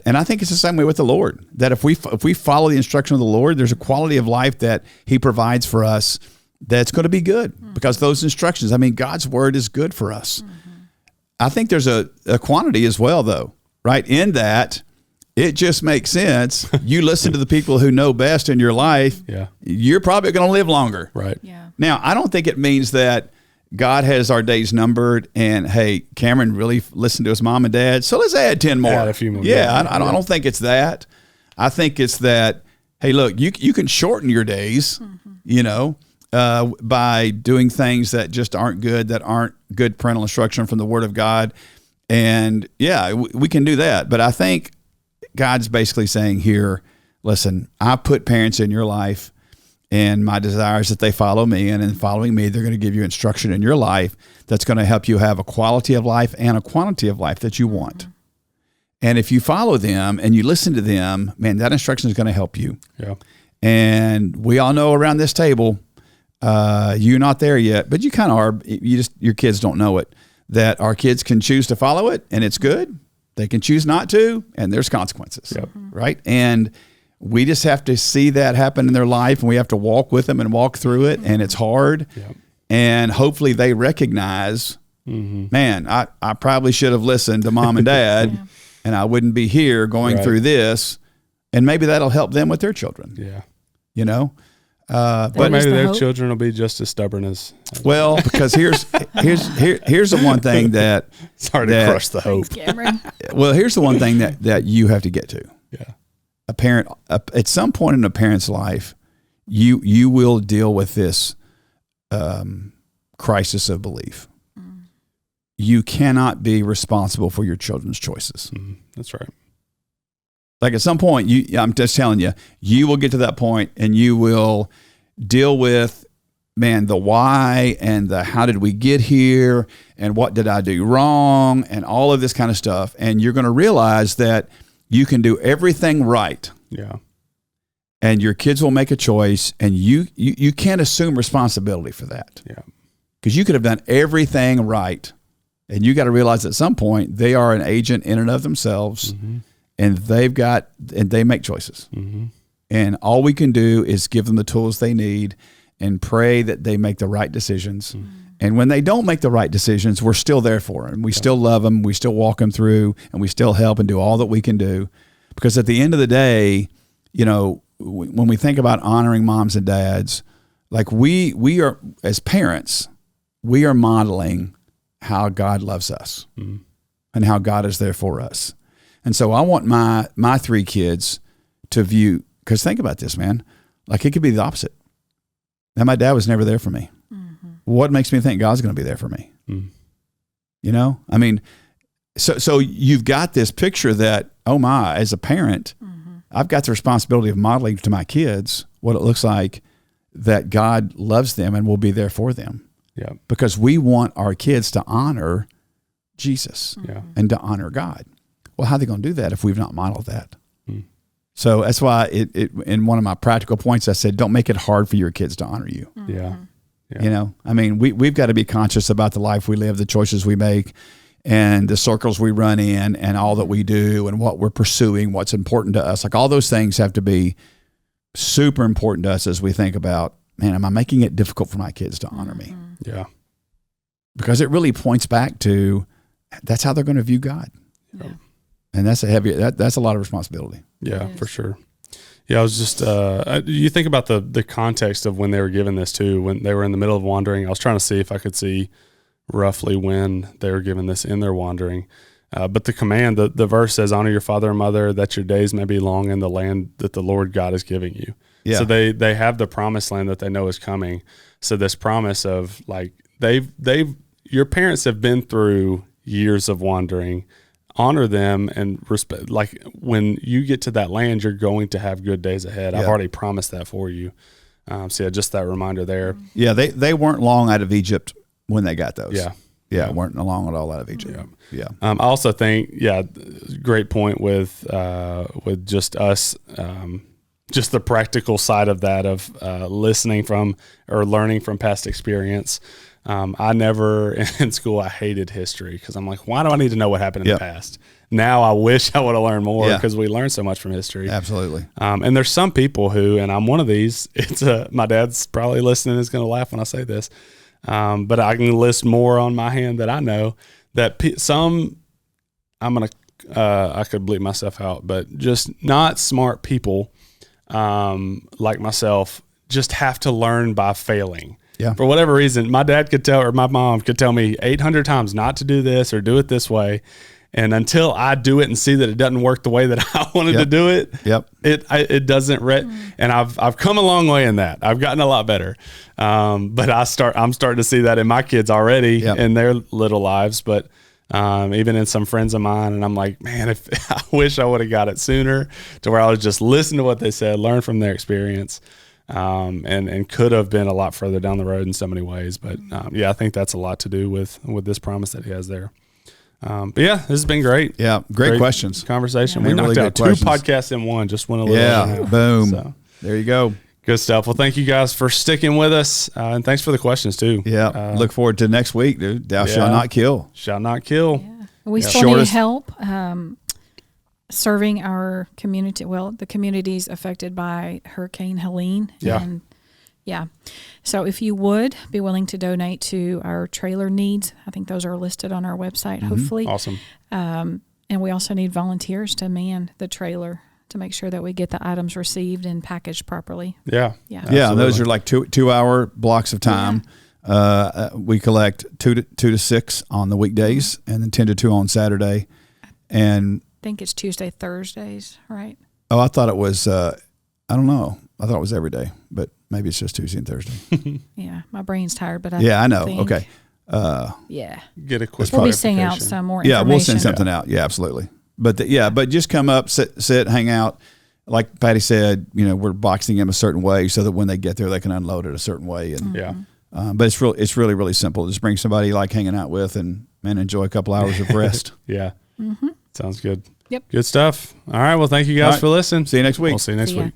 [SPEAKER 2] And I think it's the same way with the Lord, that if we follow the instruction of the Lord, there's a quality of life that he provides for us that's going to be good, because those instructions, God's word is good for us. I think there's a quantity as well, though, right? In that it just makes sense. You listen to the people who know best in your life.
[SPEAKER 1] Yeah.
[SPEAKER 2] You're probably going to live longer.
[SPEAKER 1] Right.
[SPEAKER 3] Yeah.
[SPEAKER 2] Now, I don't think it means that God has our days numbered and, hey, Cameron really listened to his mom and dad, so let's add 10 more.
[SPEAKER 1] Add a few more.
[SPEAKER 2] Yeah, I don't think it's that. I think it's that, hey, look, you can shorten your days, by doing things that just aren't good, that aren't good parental instruction from the Word of God. And, yeah, we can do that. But I think God's basically saying here, listen, I put parents in your life, and my desire is that they follow me, and in following me, they're going to give you instruction in your life that's going to help you have a quality of life and a quantity of life that you want. And if you follow them and you listen to them, man, that instruction is going to help you.
[SPEAKER 1] Yeah.
[SPEAKER 2] And we all know around this table, you're not there yet, but you kind of are. Your kids don't know it, that our kids can choose to follow it, and it's good. They can choose not to, and there's consequences.
[SPEAKER 1] Yep.
[SPEAKER 2] Right? And we just have to see that happen in their life, and we have to walk with them and walk through it, and it's hard.
[SPEAKER 1] Yep.
[SPEAKER 2] And hopefully they recognize, man, I probably should have listened to mom and dad, and I wouldn't be here going through this, and maybe that'll help them with their children.
[SPEAKER 1] Yeah.
[SPEAKER 2] But
[SPEAKER 1] maybe their children will be just as stubborn as
[SPEAKER 2] well, because here's the one thing that
[SPEAKER 1] it's hard to crush the hope.
[SPEAKER 2] Well, here's the one thing that you have to get to.
[SPEAKER 1] Yeah.
[SPEAKER 2] A parent, at some point in a parent's life, you will deal with this crisis of belief. You cannot be responsible for your children's choices.
[SPEAKER 1] That's right.
[SPEAKER 2] Like at some point, I'm just telling you, you will get to that point, and you will deal with, man, the why and the how did we get here, and what did I do wrong, and all of this kind of stuff. And you're going to realize that you can do everything right.
[SPEAKER 1] Yeah.
[SPEAKER 2] And your kids will make a choice, and you can't assume responsibility for that.
[SPEAKER 1] Yeah.
[SPEAKER 2] Because you could have done everything right. And you got to realize at some point they are an agent in and of themselves, and they make choices. And all we can do is give them the tools they need and pray that they make the right decisions. And when they don't make the right decisions, we're still there for them. We still love them. We still walk them through, and we still help and do all that we can do. Because at the end of the day, you know, when we think about honoring moms and dads, like we are, as parents, we are modeling how God loves us and how God is there for us. And so I want my 3 kids to view, because think about this, man, like it could be the opposite. Now, my dad was never there for me. What makes me think God's going to be there for me? You know, I mean, so you've got this picture that, oh my, as a parent, I've got the responsibility of modeling to my kids what it looks like that God loves them and will be there for them.
[SPEAKER 1] Yeah.
[SPEAKER 2] Because we want our kids to honor Jesus and to honor God. Well, how are they going to do that if we've not modeled that? So that's why it in one of my practical points, I said, don't make it hard for your kids to honor you.
[SPEAKER 1] Yeah.
[SPEAKER 2] You know, I mean, we've got to be conscious about the life we live, the choices we make, and the circles we run in, and all that we do, and what we're pursuing, what's important to us. Like all those things have to be super important to us as we think about, man, am I making it difficult for my kids to honor me?
[SPEAKER 1] Yeah.
[SPEAKER 2] Because it really points back to that's how they're going to view God.
[SPEAKER 3] Yeah.
[SPEAKER 2] And that's that's a lot of responsibility.
[SPEAKER 1] Yeah, for sure. Yeah, I was just, you think about the context of when they were given this too, when they were in the middle of wandering. I was trying to see if I could see roughly when they were given this in their wandering. But the command, the verse says, honor your father and mother, that your days may be long in the land that the Lord God is giving you. Yeah. So they have the promised land that they know is coming. So this promise of like, your parents have been through years of wandering. Honor them and respect. Like when you get to that land, you're going to have good days ahead. I've already promised that for you. So yeah, just that reminder there.
[SPEAKER 2] Yeah, they weren't long out of Egypt when they got those.
[SPEAKER 1] Yeah,
[SPEAKER 2] weren't long at all out of Egypt. Yeah.
[SPEAKER 1] I also think, great point with just us, just the practical side of that of listening from or learning from past experience. I never in school, I hated history because I'm like, why do I need to know what happened in the past? Now I wish I would have learned more because we learn so much from history.
[SPEAKER 2] Absolutely.
[SPEAKER 1] And there's some people who, and I'm one of these, my dad's probably listening is going to laugh when I say this, but I can list more on my hand that I know that I could bleep myself out, but just not smart people like myself just have to learn by failing.
[SPEAKER 2] Yeah.
[SPEAKER 1] For whatever reason, my dad could tell, or my mom could tell me 800 times not to do this or do it this way. And until I do it and see that it doesn't work the way that I wanted to do it, it doesn't. And I've come a long way in that. I've gotten a lot better. But I'm starting to see that in my kids already in their little lives. But even in some friends of mine, and I'm like, man, I wish I would have got it sooner to where I was just listen to what they said, learn from their experience. And could have been a lot further down the road in so many ways. But I think that's a lot to do with this promise that he has there. But this has been great.
[SPEAKER 2] Yeah, great questions.
[SPEAKER 1] Conversation. We knocked out 2 podcasts in one, just went a little.
[SPEAKER 2] Yeah, boom. So, there you go.
[SPEAKER 1] Good stuff. Well, thank you guys for sticking with us. And thanks for the questions too.
[SPEAKER 2] Yeah. Look forward to next week, dude. Thou shalt not kill.
[SPEAKER 1] Shall not kill.
[SPEAKER 3] Yeah. We still need help. Serving our community, the communities affected by Hurricane Helene.
[SPEAKER 1] Yeah.
[SPEAKER 3] And so if you would be willing to donate to our trailer needs, I think those are listed on our website, hopefully.
[SPEAKER 1] Awesome.
[SPEAKER 3] And we also need volunteers to man the trailer to make sure that we get the items received and packaged properly.
[SPEAKER 1] Yeah.
[SPEAKER 3] Yeah.
[SPEAKER 2] Yeah. And those are like 2-hour blocks of time. Yeah. We collect 2 to 6 on the weekdays and then 10 to 2 on Saturday. And
[SPEAKER 3] I think it's Tuesday, Thursdays, right?
[SPEAKER 2] Oh, I thought it was, I don't know. I thought it was every day, but maybe it's just Tuesday and Thursday.
[SPEAKER 3] Yeah, my brain's tired, but
[SPEAKER 2] I know.
[SPEAKER 3] think,
[SPEAKER 2] okay.
[SPEAKER 1] Get a quick
[SPEAKER 3] We'll be sending out some more information.
[SPEAKER 2] Yeah, we'll send something out. Yeah, absolutely. But but just come up, sit, hang out. Like Patty said, we're boxing them a certain way so that when they get there, they can unload it a certain way. And but it's really, really simple. Just bring somebody you like hanging out with and enjoy a couple hours of rest.
[SPEAKER 1] Yeah. Mm-hmm. Sounds good.
[SPEAKER 3] Yep.
[SPEAKER 1] Good stuff. All right. Well, thank you guys for listening.
[SPEAKER 2] See you next week.
[SPEAKER 1] We'll see you next week.